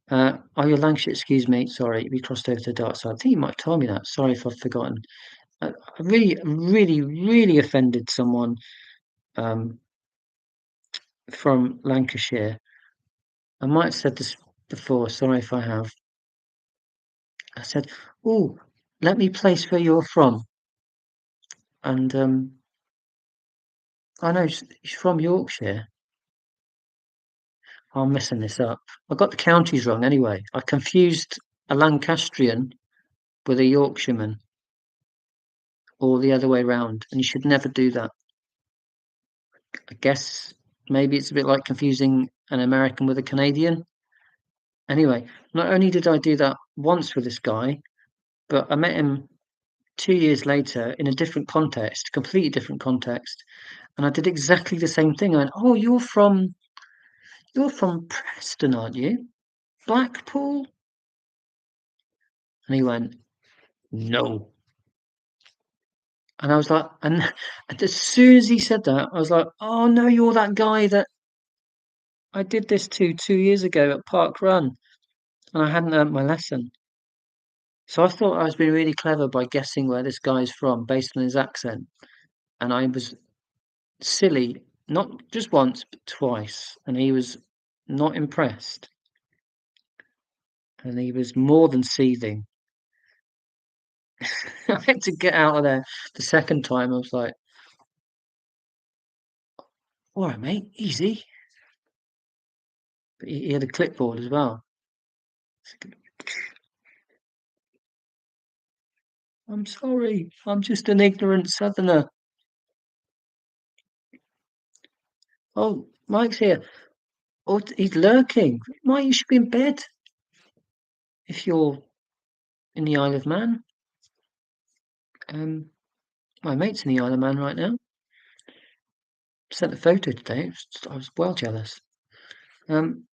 Oh, you're Lancashire, excuse me. Sorry, we crossed over to the dark side. I think you might have told me that. Sorry if I've forgotten. I really offended someone um, from Lancashire. I might have said this before. Sorry if I have. I said, "Oh, let me place where you're from," and I know she's from Yorkshire. I'm messing this up. I got the counties wrong anyway. I confused a Lancastrian with a Yorkshireman, or the other way round, and you should never do that. I guess Maybe it's a bit like confusing an American with a Canadian. Anyway, not only did I do that once with this guy, but I met him 2 years later in a different context, completely different context, and I did exactly the same thing. I went, "Oh, you're from Preston, aren't you? Blackpool?" And he went, "No." And I was like, and as soon as he said that, I was like, "Oh, no, you're that guy that I did this to 2 years ago at Park Run, and I hadn't learnt my lesson." So I thought I was being really clever by guessing where this guy's from based on his accent, and I was silly, not just once, but twice, and he was not impressed, and he was more than seething. I had to get out of there the second time. I was like, "All right, mate, easy." But he had a clipboard as well. "I'm sorry, I'm just an ignorant southerner." "Oh, Mike's here." "Oh, he's lurking." "Mike, you should be in bed if you're in the Isle of Man." Um, my mate's in the Isle of Man right now. Sent a photo today. I was well jealous. Um,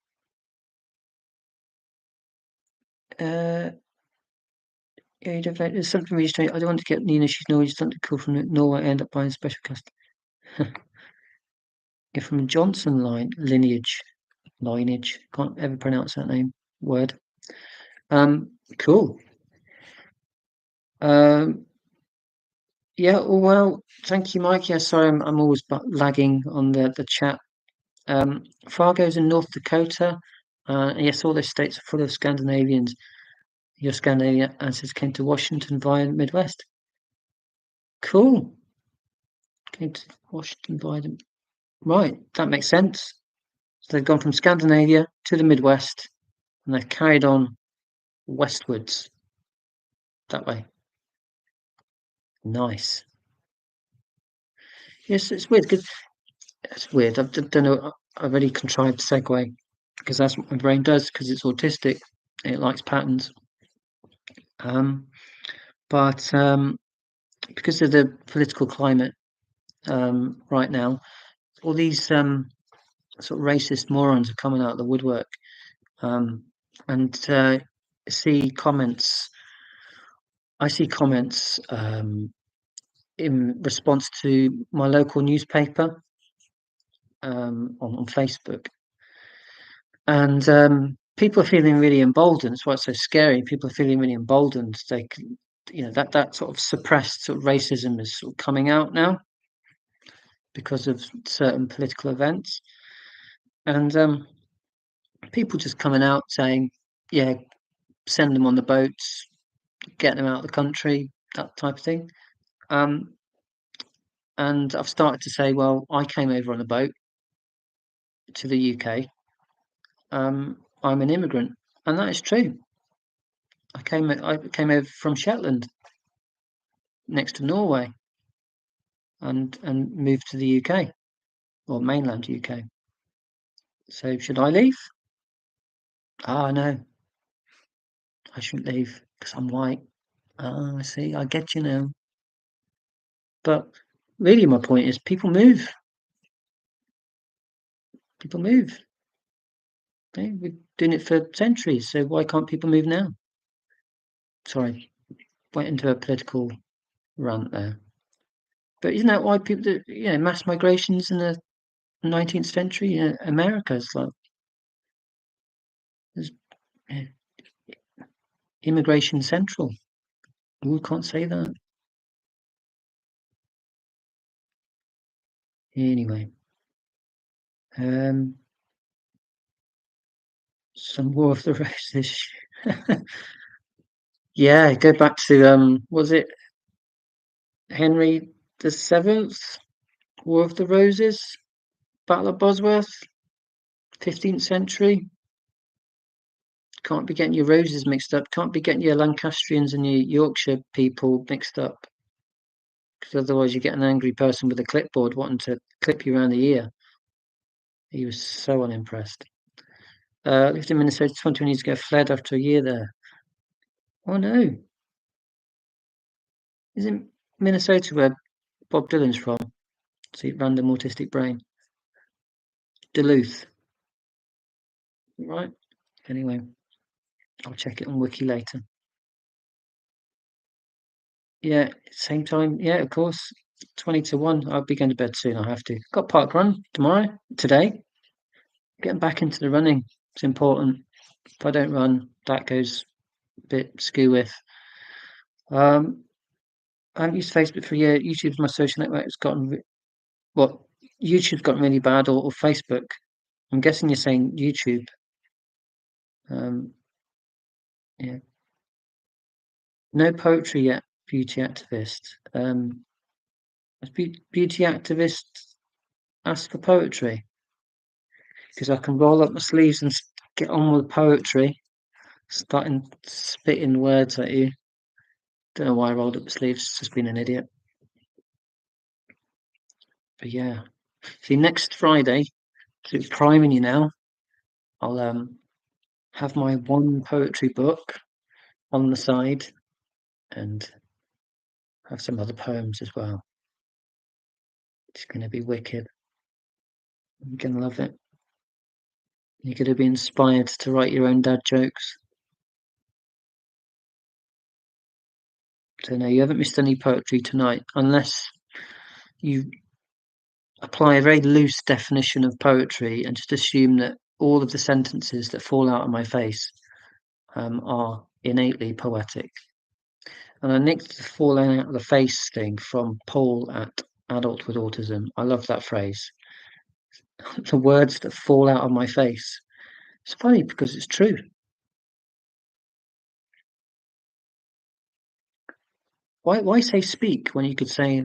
uh, yeah, you don't, there's something really strange. I don't want to get Nina. She's Norwegian. Something cool from Norway. I end up buying special custom. You're from a Johnson lineage. Can't ever pronounce that name word. Cool. Um, yeah. Well, thank you, Mike. Yeah, sorry, I'm always lagging on the chat. Fargo's in North Dakota. Yes, all those states are full of Scandinavians. Your Scandinavian ancestors came to Washington via the Midwest. Cool. Came to Washington via the... Right, that makes sense. So they've gone from Scandinavia to the Midwest, and they've carried on westwards that way. Nice. Yes, it's weird because it's weird. I don't know. I've already contrived a segue because that's what my brain does because it's autistic. It likes patterns. Um, but because of the political climate right now, all these sort of racist morons are coming out of the woodwork, um, and see comments. I see comments in response to my local newspaper on Facebook, and people are feeling really emboldened. That's why it's so scary. People are feeling really emboldened. That sort of suppressed sort of racism is sort of coming out now because of certain political events, and people just coming out saying, "Yeah, send them on the boats, get them out of the country," that type of thing. Um, and I've started to say, "Well, I came over on a boat to the UK. I'm an immigrant," and that is true. I came over from Shetland, next to Norway, and moved to the UK or mainland UK. So should I leave? Ah, no, I shouldn't leave because I'm white. Ah, I see. I get you now. But really, my point is, people move. People move. Okay? We've been doing it for centuries. So why can't people move now? Sorry, went into a political rant there. But isn't that why people do, mass migrations in the 19th century? America's like, there's eh, immigration central. We can't say that. Anyway, um, some more of the roses. Yeah, go back to was it Henry VII? War of the Roses, Battle of Bosworth, 15th century. Can't be getting your roses mixed up. Can't be getting your Lancastrians and your Yorkshire people mixed up, because otherwise you get an angry person with a clipboard wanting to clip you around the ear. He was so unimpressed. Lived in Minnesota 21 years ago, fled after a year there. Oh no, isn't Minnesota where Bob Dylan's from? See, random autistic brain. Duluth, right? Anyway, I'll check it on Wiki later. Yeah, same time. Yeah, of course. 20 to 1. I'll be going to bed soon. I have to. Got park run tomorrow, today. Getting back into the running. It's important. If I don't run, that goes a bit skew with. Um, I haven't used Facebook for a year. YouTube's my social network. It's gotten what YouTube's gotten really bad, or Facebook. I'm guessing you're saying YouTube. Um, yeah, no poetry yet. Beauty activist. Has beauty activist ask for poetry? Because I can roll up my sleeves and get on with poetry, starting spitting words at you. Don't know why I rolled up my sleeves. Just been an idiot. But yeah, see, next Friday, so it's priming you now. I'll have my one poetry book on the side and have some other poems as well. It's going to be wicked. You're going to love it. You're going to be inspired to write your own dad jokes. So no, you haven't missed any poetry tonight, unless you apply a very loose definition of poetry and just assume that all of the sentences that fall out of my face are innately poetic. And I nicked the falling out of the face thing from Paul at Adult with Autism. I love that phrase. The words that fall out of my face. It's funny because it's true. Why say speak when you could say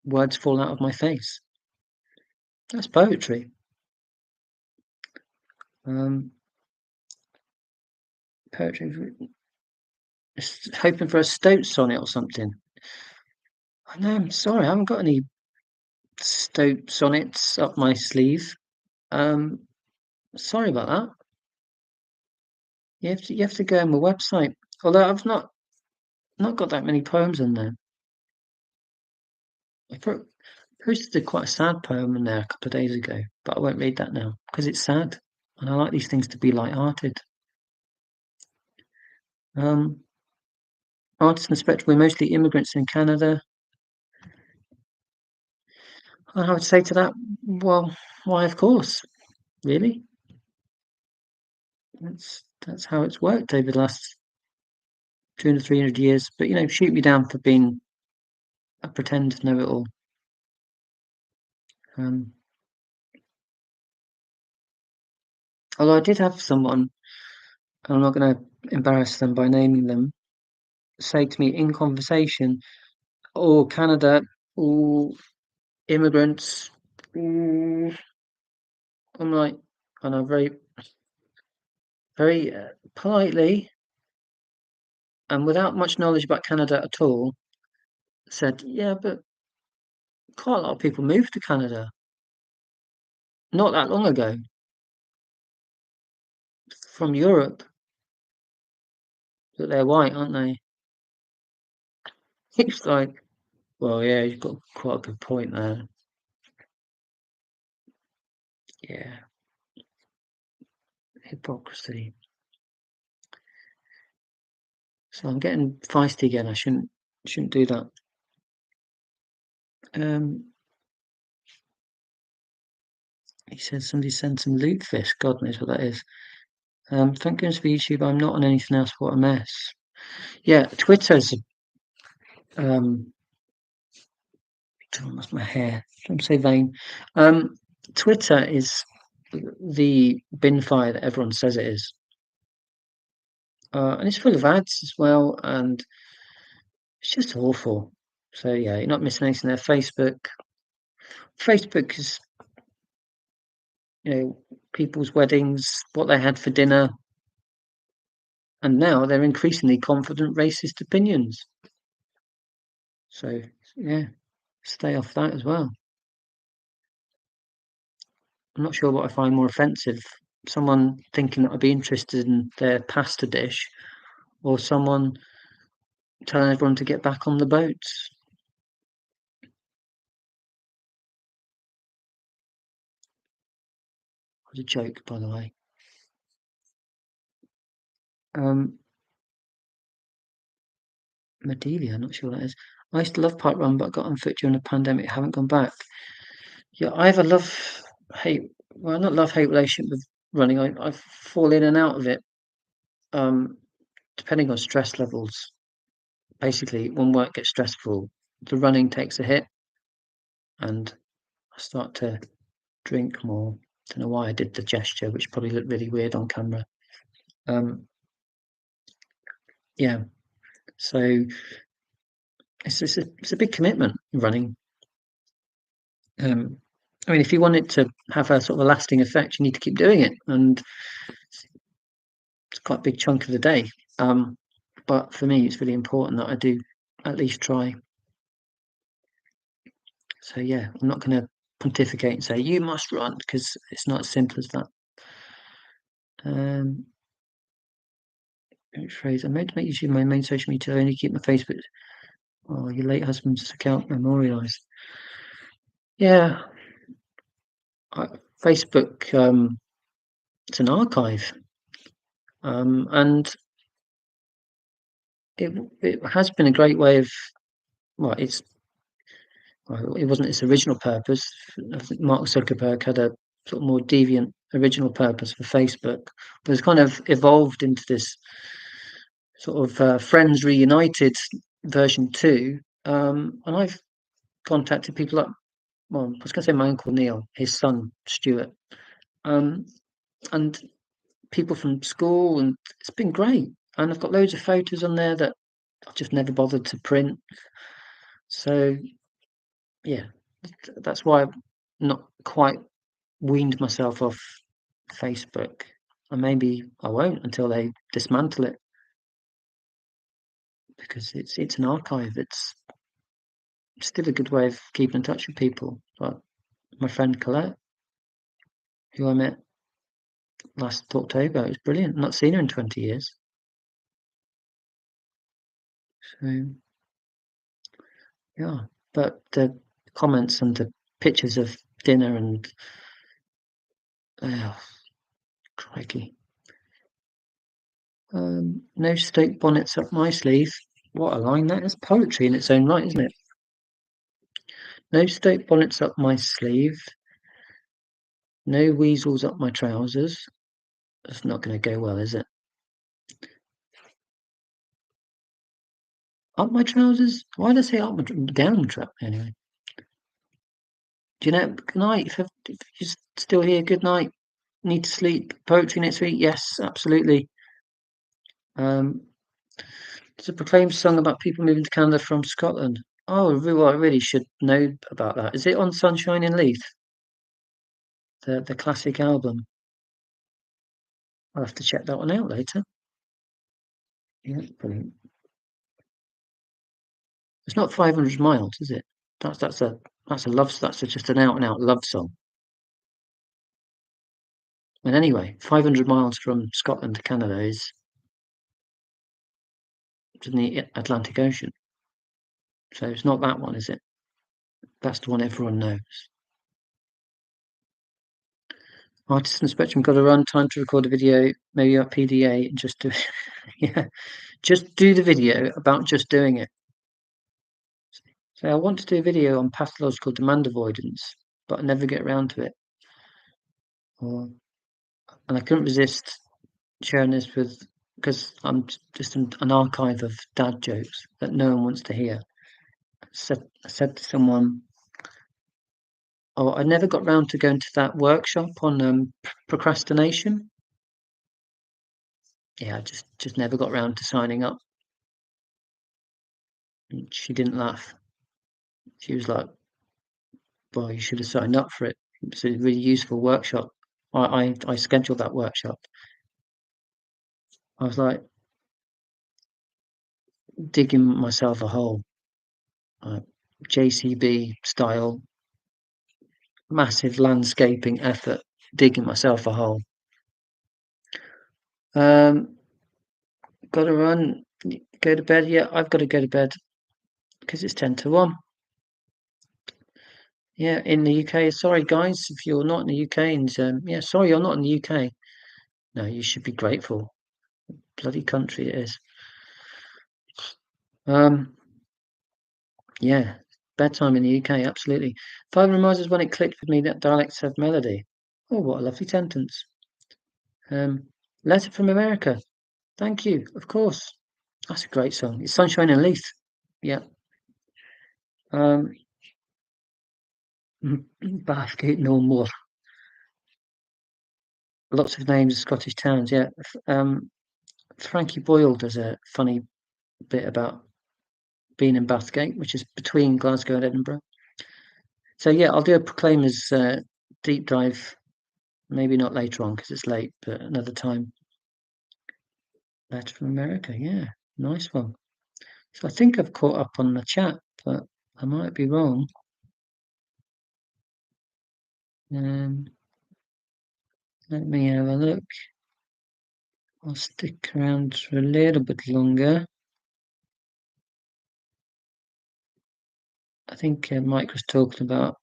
words fall out of my face? That's poetry. Um, poetry. Hoping for a Stoat sonnet or something. I know. I'm sorry. I haven't got any Stoat sonnets up my sleeve. Um, Sorry about that. You have to go on my website. Although I've not got that many poems in there. I posted quite a sad poem in there a couple of days ago, but I won't read that now because it's sad, and I like these things to be light-hearted. Um, Artists on the spectrum, we're mostly immigrants in Canada. And I would say to that, well, why, of course, really. That's how it's worked over the last 200, 300 years. But shoot me down for being a pretend know-it-all. Um, Although I did have someone, and I'm not going to embarrass them by naming them, say to me in conversation, "Oh, Canada, oh, immigrants." I'm like, and I very politely and without much knowledge about Canada at all, said, "Yeah, but quite a lot of people moved to Canada not that long ago from Europe, but they're white, aren't they?" It's like, well, yeah, you've got quite a good point there. Yeah, hypocrisy. So I'm getting feisty again. I shouldn't do that. Um, he says somebody sent some lutefisk. God knows what that is. Thank goodness for YouTube. I'm not on anything else. What a mess. Yeah, Twitter's. Lost my hair. Don't say vain. Twitter is the bin fire that everyone says it is, and it's full of ads as well, and it's just awful. So yeah, you're not missing anything there. Facebook is people's weddings, what they had for dinner, and now they're increasingly confident racist opinions. So yeah, stay off that as well. I'm not sure what I find more offensive, someone thinking that I'd be interested in their pasta dish or someone telling everyone to get back on the boats. It was a joke, by the way. Um, Madelia, not sure what that is. I used to love Park Run, but got unfit during the pandemic, haven't gone back. Yeah, I have a love-hate, well, not love-hate relationship with running. I fall in and out of it, um, depending on stress levels. Basically, when work gets stressful, the running takes a hit, and I start to drink more. Don't know why I did the gesture, which probably looked really weird on camera. Um, yeah, so it's a big commitment, running. Um, I mean, if you want it to have a sort of a lasting effect, you need to keep doing it, and it's quite a big chunk of the day. But for me, it's really important that I do at least try. So yeah, I'm not going to pontificate and say you must run because it's not as simple as that. Um, which phrase? I meant to make use of my main social media to only keep my Facebook. Oh, your late husband's account memorialised. Yeah, I, Facebook. It's an archive, and it has been a great way of. Well, it wasn't its original purpose. I think Mark Zuckerberg had a sort of more deviant original purpose for Facebook, but it's kind of evolved into this sort of Friends Reunited version 2. And I've contacted people like, well, I was going to say my uncle Neil, his son Stuart, um, and people from school, and it's been great. And I've got loads of photos on there that I've just never bothered to print. So yeah, that's why I've not quite weaned myself off Facebook, and maybe I won't until they dismantle it because it's an archive. It's still a good way of keeping in touch with people. Like my friend Colette, who I met last October, it was brilliant. Not seen her in 20 years. So yeah, but the comments and the pictures of dinner and oh, crikey. No Stoke bonnets up my sleeve. What a line that is! Poetry in its own right, isn't it? No Stoke bonnets up my sleeve. No weasels up my trousers. That's not going to go well, is it? Up my trousers? Why did I say up my down trap anyway? Do you know? Good night. If you're still here, good night. Need to sleep. Poetry next week? Yes, absolutely. Um, it's a proclaimed song about people moving to Canada from Scotland. Oh, well, I really should know about that. Is it on Sunshine in Leith, the classic album? I'll have to check that one out later. Yeah, brilliant. It's not 500 miles, is it? That's a love. That's just an out and out love song. And anyway, 500 miles from Scotland to Canada is in the Atlantic Ocean. So it's not that one, is it? That's the one everyone knows. Artist on the Spectrum got to run, time to record a video, maybe at PDA, and just do yeah, just do the video about just doing it. So I want to do a video on pathological demand avoidance, but I never get around to it. Or, and I couldn't resist sharing this with, because I'm just an archive of dad jokes that no one wants to hear. I said to someone, oh, I never got round to going to that workshop on procrastination. Yeah, I just never got round to signing up. And she didn't laugh. She was like, "Well, you should have signed up for it. It's a really useful workshop." I scheduled that workshop. I was like digging myself a hole, uh, JCB style. massive landscaping effort digging myself a hole. Um, Gotta run, go to bed. Yeah, I've got to go to bed because it's 10 to 1. Yeah, in the UK. Sorry, guys, if you're not in the UK, and yeah, sorry, you're not in the UK. No, you should be grateful. Bloody country it is. Um, yeah, bedtime in the UK, absolutely. Father reminds us when it clicked with me that dialects have melody. Oh, what a lovely sentence. Um, Letter from America. Thank you, of course. That's a great song. It's Sunshine and Leith. Yeah. Um, Bathgate no more. Lots of names of Scottish towns. Yeah. Frankie Boyle does a funny bit about being in Bathgate, which is between Glasgow and Edinburgh. So yeah, I'll do a Proclaimers deep dive. Maybe not later on because it's late, but another time. Letter from America. Yeah, nice one. So I think I've caught up on the chat, but I might be wrong. Um, Let me have a look. I'll stick around for a little bit longer. I think Mike was talking about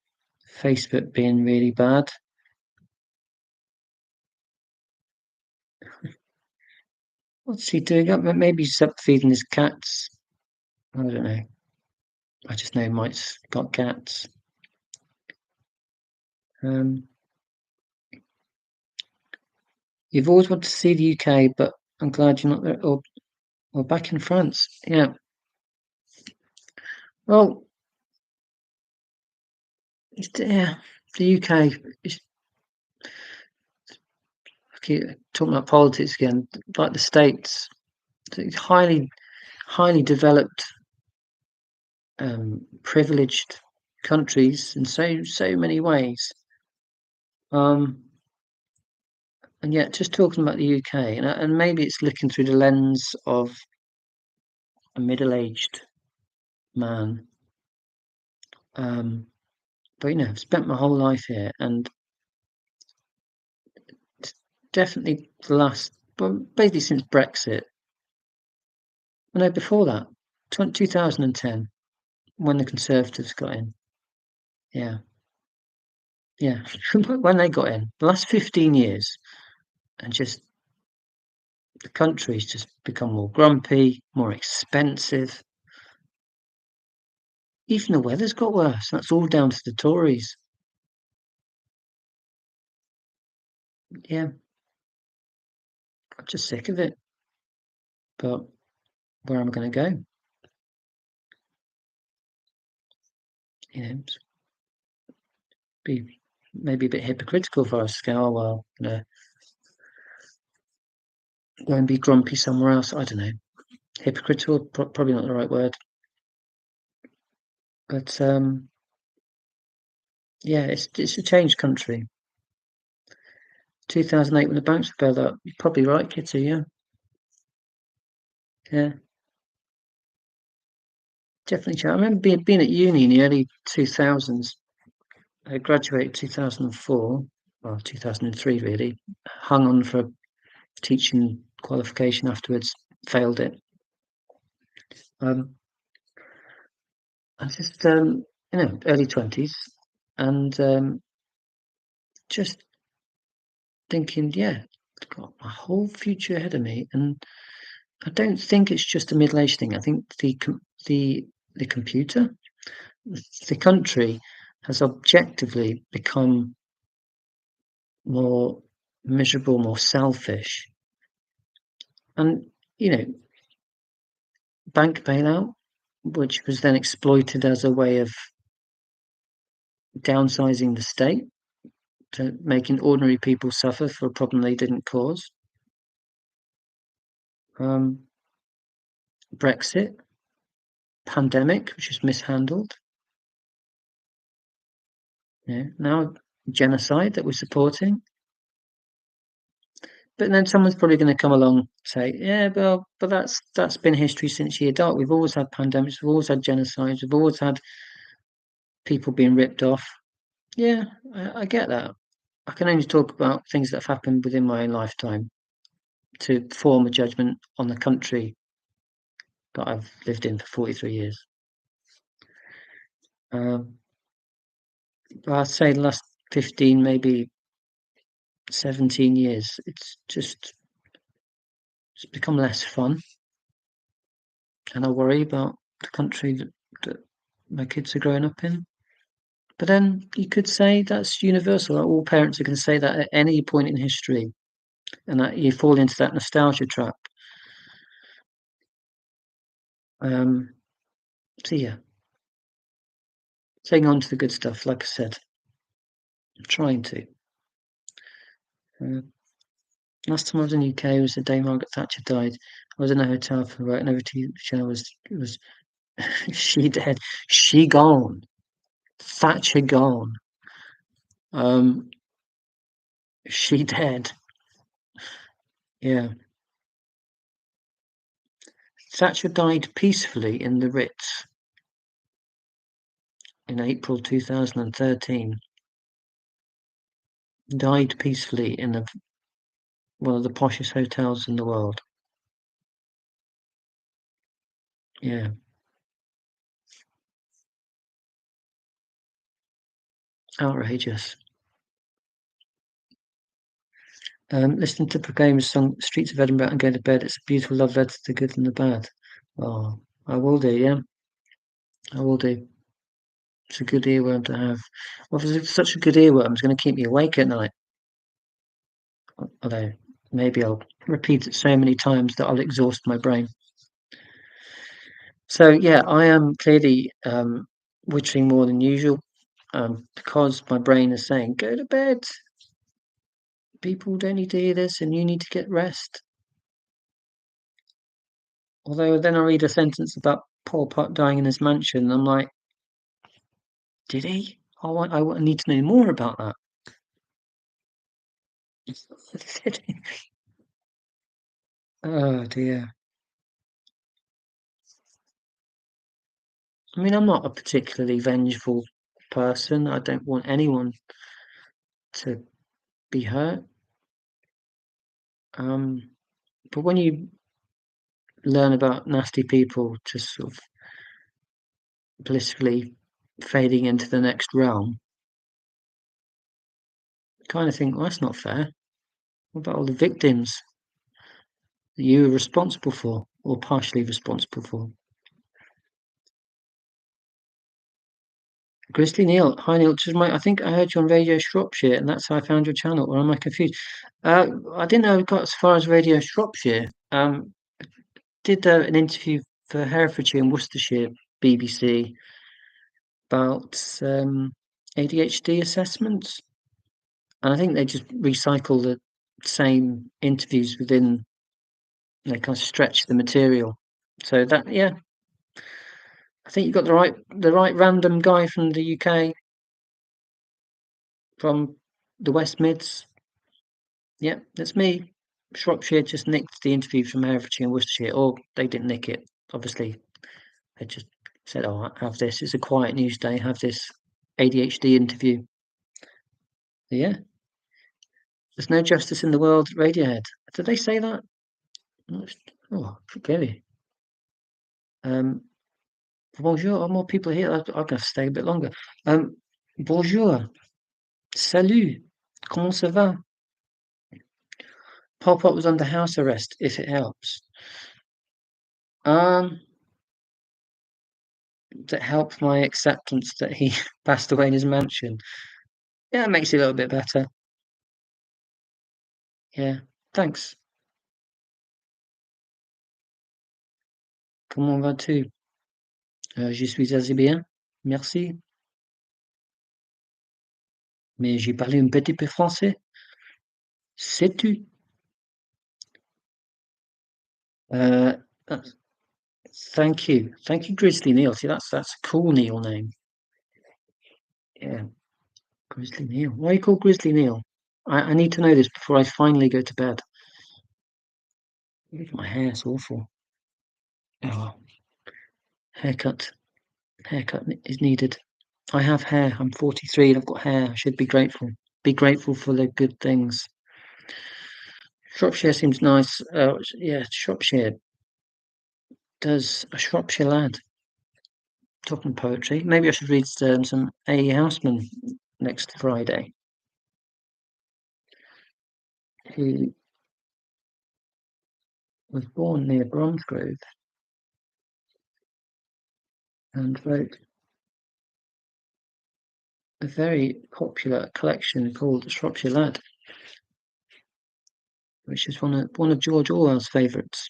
Facebook being really bad. What's he doing up? Maybe he's up feeding his cats. I don't know. I just know Mike's got cats. Um, you've always wanted to see the UK, but I'm glad you're not there. Or back in France. Yeah. Well, yeah, the UK. Keep talking about politics again. Like the States, it's highly developed, privileged countries in so many ways. Um, and yet, just talking about the UK, and maybe it's looking through the lens of a middle-aged man. But I've spent my whole life here, and it's definitely the last, well, basically since Brexit. No, before that, 2010, when the Conservatives got in. Yeah, yeah, when they got in, the last 15 years, and just the country's just become more grumpy, more expensive. Even the weather's got worse. That's all down to the Tories. Yeah, I'm just sick of it. But where am I going to go? It's be maybe a bit hypocritical for us to go, oh well, go and be grumpy somewhere else. I don't know. Hypocritical, probably not the right word. But yeah, it's a changed country. 2008 when the banks were bailed out. You're probably right, Kitty. Yeah, yeah, definitely. I remember being at uni in the early 2000s. I graduated 2004, well, 2003 really. Hung on for a teaching qualification afterwards. Failed it. Um, I just early 20s, and just thinking, yeah, I've got my whole future ahead of me, and I don't think it's just a middle-aged thing. I think the computer, the country, has objectively become more miserable, more selfish, and you know, bank bailout, which was then exploited as a way of downsizing the state, to making ordinary people suffer for a problem they didn't cause. Um, Brexit, pandemic, which was mishandled. Yeah, now genocide that we're supporting. But then someone's probably going to come along and say, yeah, but that's been history since year dot. We've always had pandemics, we've always had genocides, we've always had people being ripped off. Yeah, I get that. I can only talk about things that have happened within my own lifetime to form a judgment on the country that I've lived in for 43 years. Um, but I'd say the last 15, maybe 17 years, it's become less fun, and I worry about the country that my kids are growing up in. But then you could say that's universal. All parents are going to say that at any point in history, and that you fall into that nostalgia trap. Um, so yeah, saying on to the good stuff, like I said, I'm trying to. Uh, Last time I was in the UK was the day Margaret Thatcher died. I was in a hotel for work, and every TV show was she dead, she gone, Thatcher gone, um, she dead. Yeah, Thatcher died peacefully in the Ritz in April 2013. Died peacefully in one of the poshest hotels in the world. Yeah, outrageous. Listening to Proclaim's song "Streets of Edinburgh" and going to bed. It's a beautiful love letter to the good and the bad. Oh, I will do. Yeah, I will do. It's a good earworm to have. Well, if it's such a good earworm, it's going to keep me awake at night. Although maybe I'll repeat it so many times that I'll exhaust my brain. So yeah, I am clearly wittering more than usual because my brain is saying, "Go to bed. People don't need to hear this, and you need to get rest." Although then I read a sentence about Pol Pot dying in his mansion, and I'm like, "Did he? I need to know more about that." Did he? Oh dear. I mean, I'm not a particularly vengeful person. I don't want anyone to be hurt. Um, but when you learn about nasty people just sort of blissfully fading into the next realm, you kind of think, well, that's not fair. What about all the victims that you were responsible for or partially responsible for? Grizzly Neil, hi Neil, just I think I heard you on Radio Shropshire, and that's how I found your channel. Or am I confused? I didn't know we got as far as Radio Shropshire. Did an interview for Herefordshire and Worcestershire BBC about ADHD assessments, and I think they just recycle the same interviews within. They kind of stretch the material. So that yeah, I think you got the right random guy from the UK from the West Mids. Yeah, that's me. Shropshire just nicked the interview from Herefordshire and Worcestershire, or they didn't nick it. Obviously, they just said, "Oh, have this. It's a quiet news day. Have this ADHD interview." Yeah, there's no justice in the world. Radiohead. Did they say that? Oh, okay. Um, bonjour. Oh, more people here. I'm gonna stay a bit longer. Bonjour. Salut. Comment ça va? Pol Pot was under house arrest. If it helps. Um, that helped my acceptance that he passed away in his mansion. Yeah, it makes it a little bit better. Yeah. Thanks. Comment vas-tu? Je suis assez bien. Merci. Mais j'ai parlé un petit peu français. Sais-tu? Uh, uh, thank you. Thank you, Grizzly Neil. See, that's a cool Neil name. Yeah, Grizzly Neil. Why are you called Grizzly Neil? I need to know this before I finally go to bed. Look at my hair, it's awful. Oh, haircut. Haircut is needed. I have hair. I'm 43 and I've got hair. I should be grateful. Be grateful for the good things. Shropshire seems nice. Yeah, Shropshire does a Shropshire Lad. Talking poetry. Maybe I should read some A. Houseman next Friday. He was born near Bromsgrove and wrote a very popular collection called Shropshire Lad, which is one of George Orwell's favourites.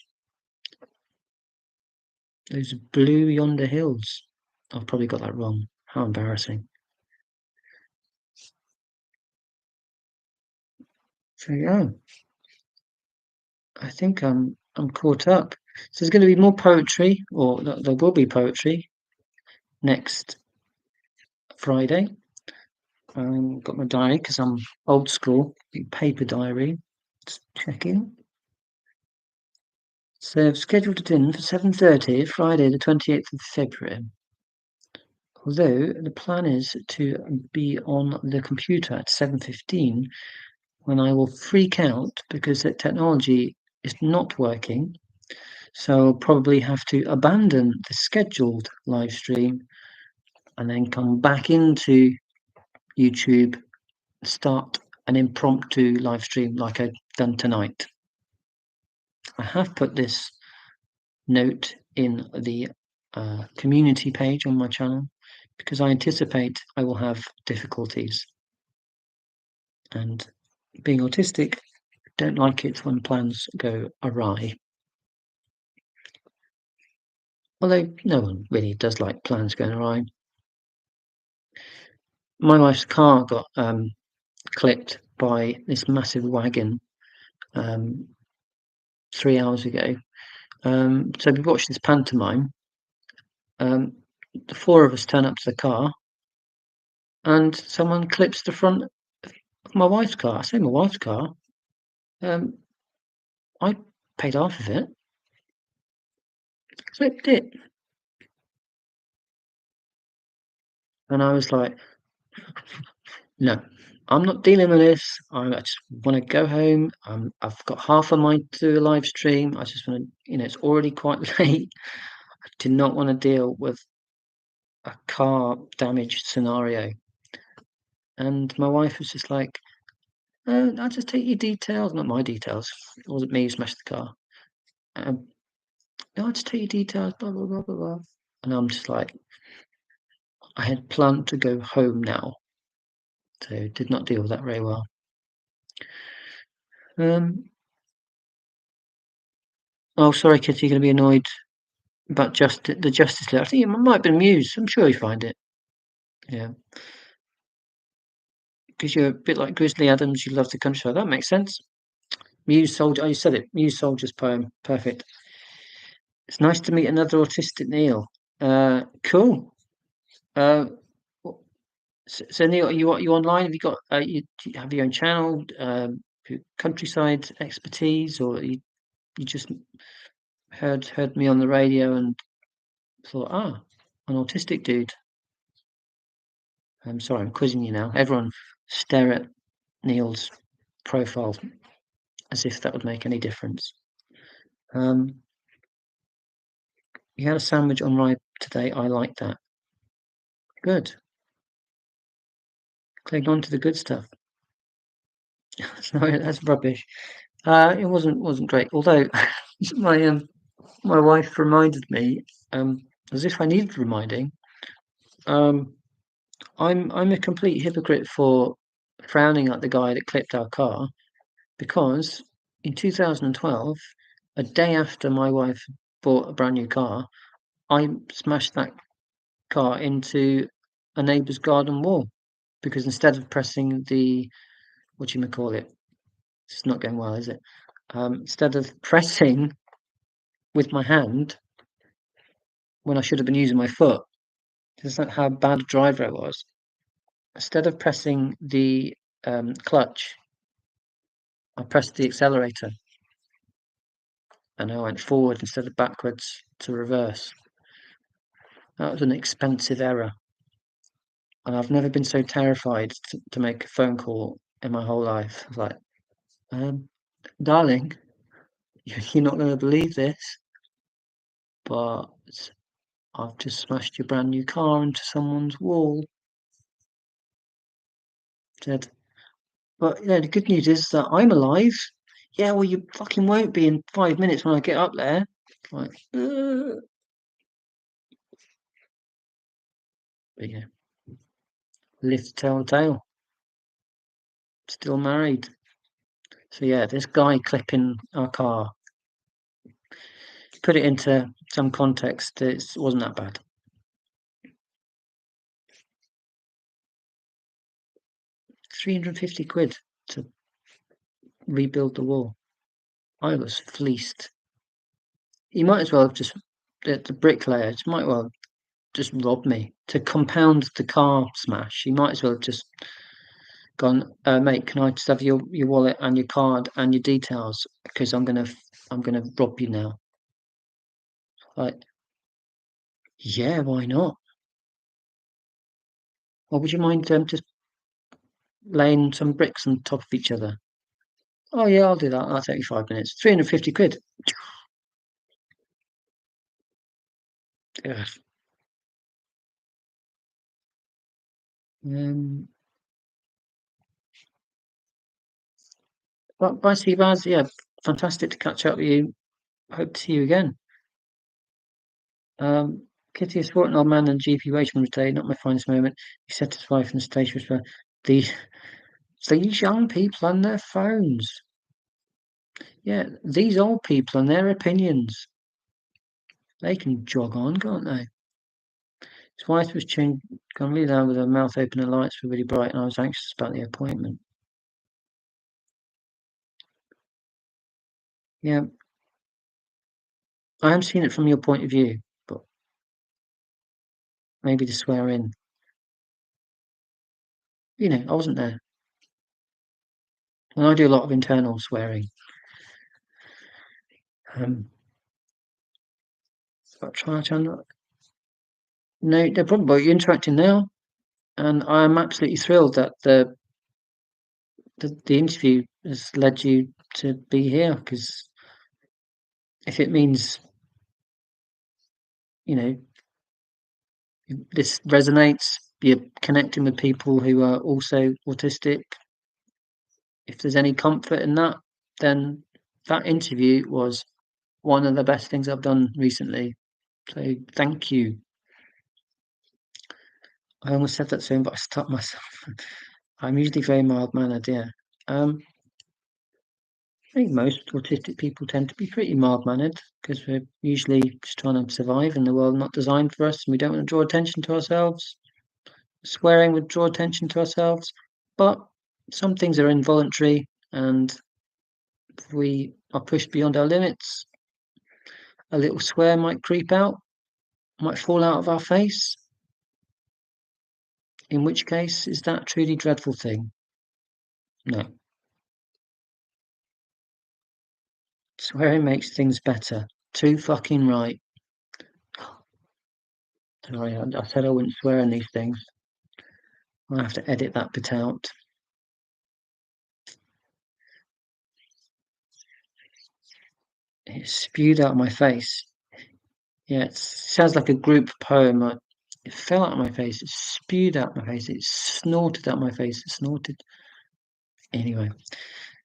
Those blue yonder hills. I've probably got that wrong. How embarrassing. So yeah, I think I'm caught up. So there's going to be more poetry, or there will be poetry next Friday. Got my diary because I'm old school, big paper diary. Let's check in. So I've scheduled it in for 7:30, Friday, the 28th of February. Although the plan is to be on the computer at 7:15, when I will freak out because the technology is not working. So I'll probably have to abandon the scheduled live stream and then come back into YouTube, start an impromptu live stream like I've done tonight. I have put this note in the community page on my channel because I anticipate I will have difficulties. And being autistic, don't like it when plans go awry. Although no one really does like plans going awry. My wife's car got clipped by this massive wagon 3 hours ago. So we watched this pantomime. The four of us turn up to the car, and someone clips the front of my wife's car. I say my wife's car. Um, I paid half of it, clipped it, and I was like, "No, I'm not dealing with this. I just want to go home. I've got half of mine to do a live stream. I just want to, it's already quite late. I did not want to deal with a car damage scenario." And my wife was just like, "I'll just take your details, not my details. It wasn't me who smashed the car. Um, no, I'll just take your details, blah, blah, blah, blah, blah." And I'm just like, I had planned to go home now, so did not deal with that very well. Um, oh, sorry, kids, you're going to be annoyed about the Justice League. I think it might have been Muse. I'm sure you find it. Yeah, because you're a bit like Grizzly Adams. You love the countryside. That makes sense. Muse Soldier. Oh, you said it. Muse Soldier's poem. Perfect. It's nice to meet another autistic Neil. Cool. Uh, so Neil, are you online? Have you got do you have your own channel, countryside expertise, or you just heard me on the radio and thought, an autistic dude. I'm sorry, I'm quizzing you now. Everyone stare at Neil's profile as if that would make any difference. You had a sandwich on rye today. I like that. Good. Cling on to the good stuff. Sorry, that's rubbish. It wasn't great. Although my wife reminded me, as if I needed reminding. Um, I'm a complete hypocrite for frowning at the guy that clipped our car because in 2012, a day after my wife bought a brand new car, I smashed that car into a neighbour's garden wall because instead of pressing the what you call it, it's not going well, is it? Instead of pressing with my hand when I should have been using my foot, is that how bad a driver I was? Instead of pressing the clutch, I pressed the accelerator and I went forward instead of backwards to reverse. That was an expensive error. and I've never been so terrified to make a phone call in my whole life. I was like, um, "Darling, you're not gonna believe this, but I've just smashed your brand new car into someone's wall." Said, "But, the good news is that I'm alive." "Yeah, well, you fucking won't be in 5 minutes when I get up there." Like, but yeah, live to tell the tale. Still married. So yeah, this guy clipping our car, put it into some context, it wasn't that bad. 350 quid to rebuild the wall. I was fleeced. He might as well have just the bricklayer might well just robbed me to compound the car smash. He might as well have just gone, "Mate, can I just have your wallet and your card and your details because I'm gonna rob you now." Like, yeah, why not? Or would you mind just laying some bricks on top of each other? Oh yeah, I'll do that. That'll take you 5 minutes. 350 quid. Ugh. Um, but bye, Baz. Yeah, fantastic to catch up with you. Hope to see you again. Kitty is 14-year-old man and GP waiting room today. Not my finest moment. He said to his wife in the stage whisper, "These these young people and their phones. Yeah, these old people and their opinions. They can jog on, can't they?" His wife was gone really loud with her mouth open and lights were really bright, and I was anxious about the appointment. Yeah, I am seeing it from your point of view, but maybe to swear in. I wasn't there. And I do a lot of internal swearing. Um, but try not. No, no problem. But you're interacting now, and I'm absolutely thrilled that the interview has led you to be here. Because if it means you know this resonates, you're connecting with people who are also autistic. If there's any comfort in that, then that interview was one of the best things I've done recently. So thank you. I almost said that soon, but I stopped myself. I'm usually very mild-mannered, yeah. I think most autistic people tend to be pretty mild-mannered because we're usually just trying to survive in the world not designed for us, and we don't want to draw attention to ourselves. Swearing would draw attention to ourselves, but some things are involuntary, and if we are pushed beyond our limits, a little swear might creep out, might fall out of our face. In which case, is that a truly dreadful thing? No. Swearing makes things better. Too fucking right. Sorry, I said I wouldn't swear in these things. I have to edit that bit out. It spewed out my face. Yeah, it sounds like a group poem. It fell out of my face. It spewed out my face. It snorted out my face. It snorted. Anyway,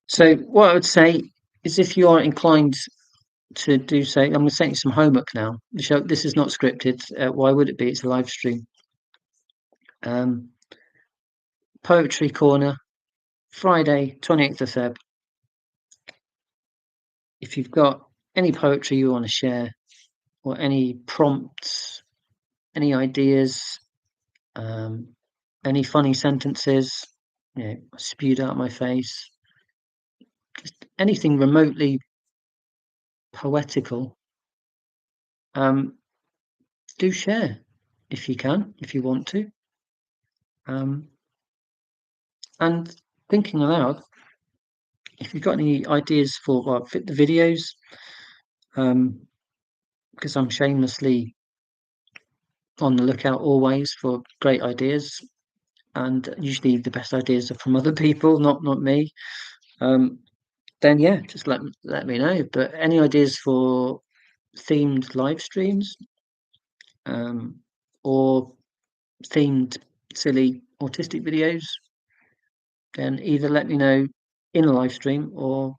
so what I would say is if you are inclined to do so, I'm going to send you some homework now. The show, this is not scripted. Why would it be? It's a live stream. Um, Poetry Corner, Friday, 28th of Feb. If you've got any poetry you want to share, or any prompts, any ideas, um, any funny sentences, spewed out my face, just anything remotely poetical, um, do share if you can, if you want to. Um, and thinking aloud, if you've got any ideas for fit the videos, because I'm shamelessly on the lookout always for great ideas. and usually the best ideas are from other people, not me, um, then yeah, just let me know. But any ideas for themed live streams, um, or themed silly autistic videos, then either let me know in a live stream or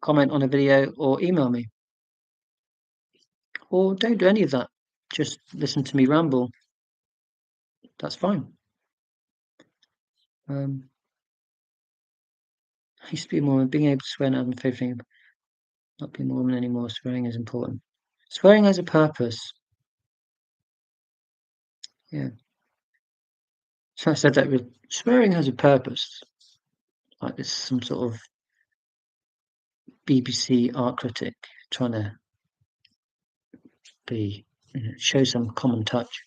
comment on a video or email me. Or don't do any of that. Just listen to me ramble. That's fine. I used to be a Mormon. Being able to swear now is my favourite thing. Not being Mormon anymore. Swearing is important. Swearing has a purpose. Yeah. So I said that with swearing has a purpose. Like it's some sort of BBC art critic trying to be show some common touch.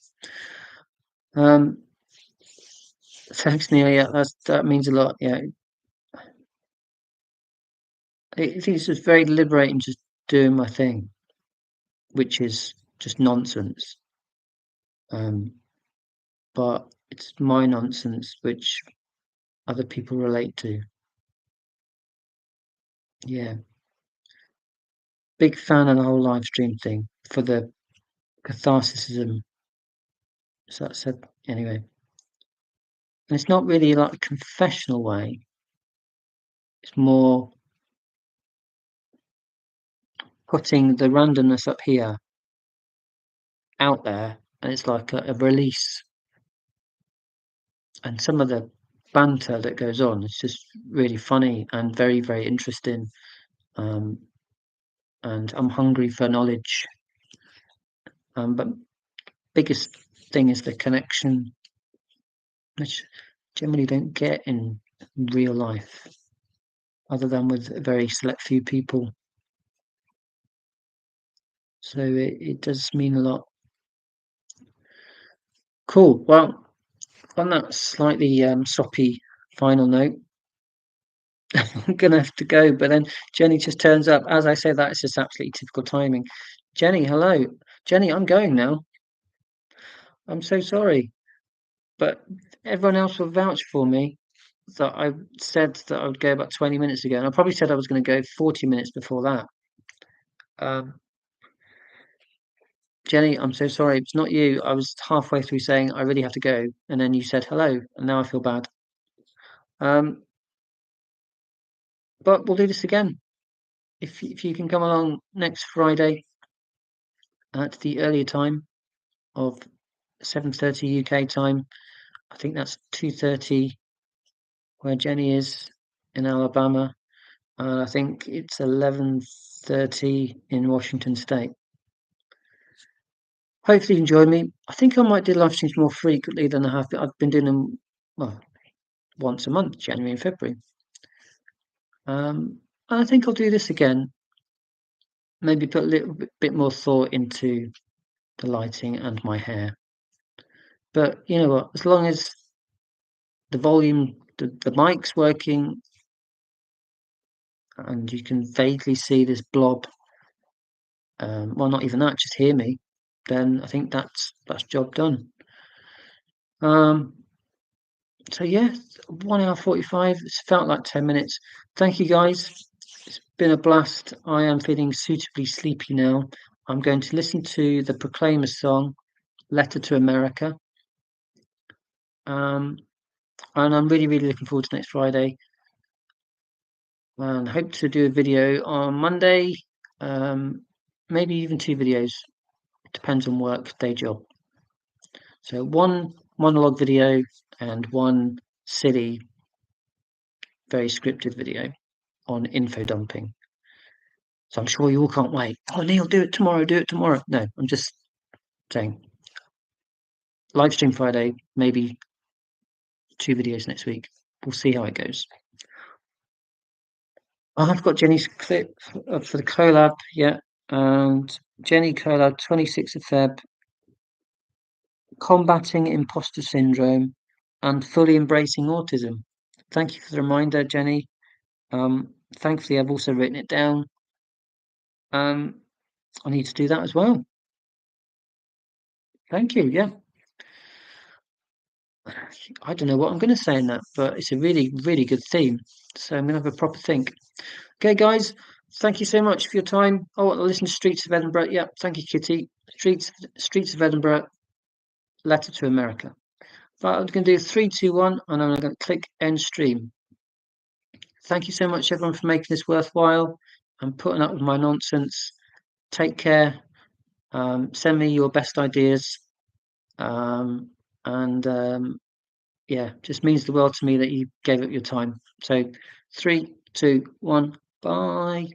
Um, thanks, Neil. Yeah, that means a lot. Yeah, I think it's just very liberating just doing my thing, which is just nonsense. Um, but it's my nonsense which other people relate to. Yeah, big fan of the whole live stream thing for the catharsism. So that said, anyway, and it's not really like a confessional way. It's more putting the randomness up here out there, and it's like a release. And some of the banter that goes on, it's just really funny and very, very interesting. Um, and I'm hungry for knowledge. But biggest thing is the connection, which generally don't get in real life, other than with a very select few people. So it does mean a lot. Cool. Well, on that slightly soppy final note, I'm gonna have to go. But then Jenny just turns up. As I say that, it's just absolutely typical timing. Jenny, hello. Jenny, I'm going now. I'm so sorry, but everyone else will vouch for me that I said that I would go about 20 minutes ago, and I probably said I was going to go 40 minutes before that. Um, Jenny, I'm so sorry. It's not you. I was halfway through saying I really have to go, and then you said hello, and now I feel bad. Um, but we'll do this again. If you can come along next Friday at the earlier time of 7:30 UK time, I think that's 2:30 where Jenny is in Alabama. I think it's 11:30 in Washington State. Hopefully you can join me. I think I might do live streams more frequently than I have. I've been doing them, well, once a month, January and February. And I think I'll do this again. Maybe put a little bit more thought into the lighting and my hair. But you know what? As long as the volume, the mic's working, and you can vaguely see this blob, well, not even that, just hear me, then I think that's job done. Um, so yeah, 1 hour 45. It's felt like 10 minutes. Thank you guys. It's been a blast. I am feeling suitably sleepy now. I'm going to listen to the Proclaimers song, Letter to America. And I'm really, really looking forward to next Friday. And hope to do a video on Monday. Maybe even 2 videos. Depends on work, day job. So 1 monologue video and 1 silly, very scripted video on info dumping. So I'm sure you all can't wait. Oh, Neil, do it tomorrow. Do it tomorrow. No, I'm just saying. Live stream Friday, maybe 2 videos next week. We'll see how it goes. I've got Jenny's clip for the collab, yeah. And Jenny collab, 26th of Feb, combating imposter syndrome and fully embracing autism. Thank you for the reminder, Jenny. Thankfully, I've also written it down. I need to do that as well. Thank you. Yeah. I don't know what I'm going to say in that, but it's a really, really good theme. So I'm going to have a proper think. Okay, guys, thank you so much for your time. Oh, listen to Streets of Edinburgh. Yeah, thank you, Kitty. Streets of Edinburgh, Letter to America. Right, I'm going to do 3, 2, 1, and I'm going to click end stream. Thank you so much, everyone, for making this worthwhile and putting up with my nonsense. Take care. Send me your best ideas. And yeah, just means the world to me that you gave up your time. So 3, 2, 1, bye.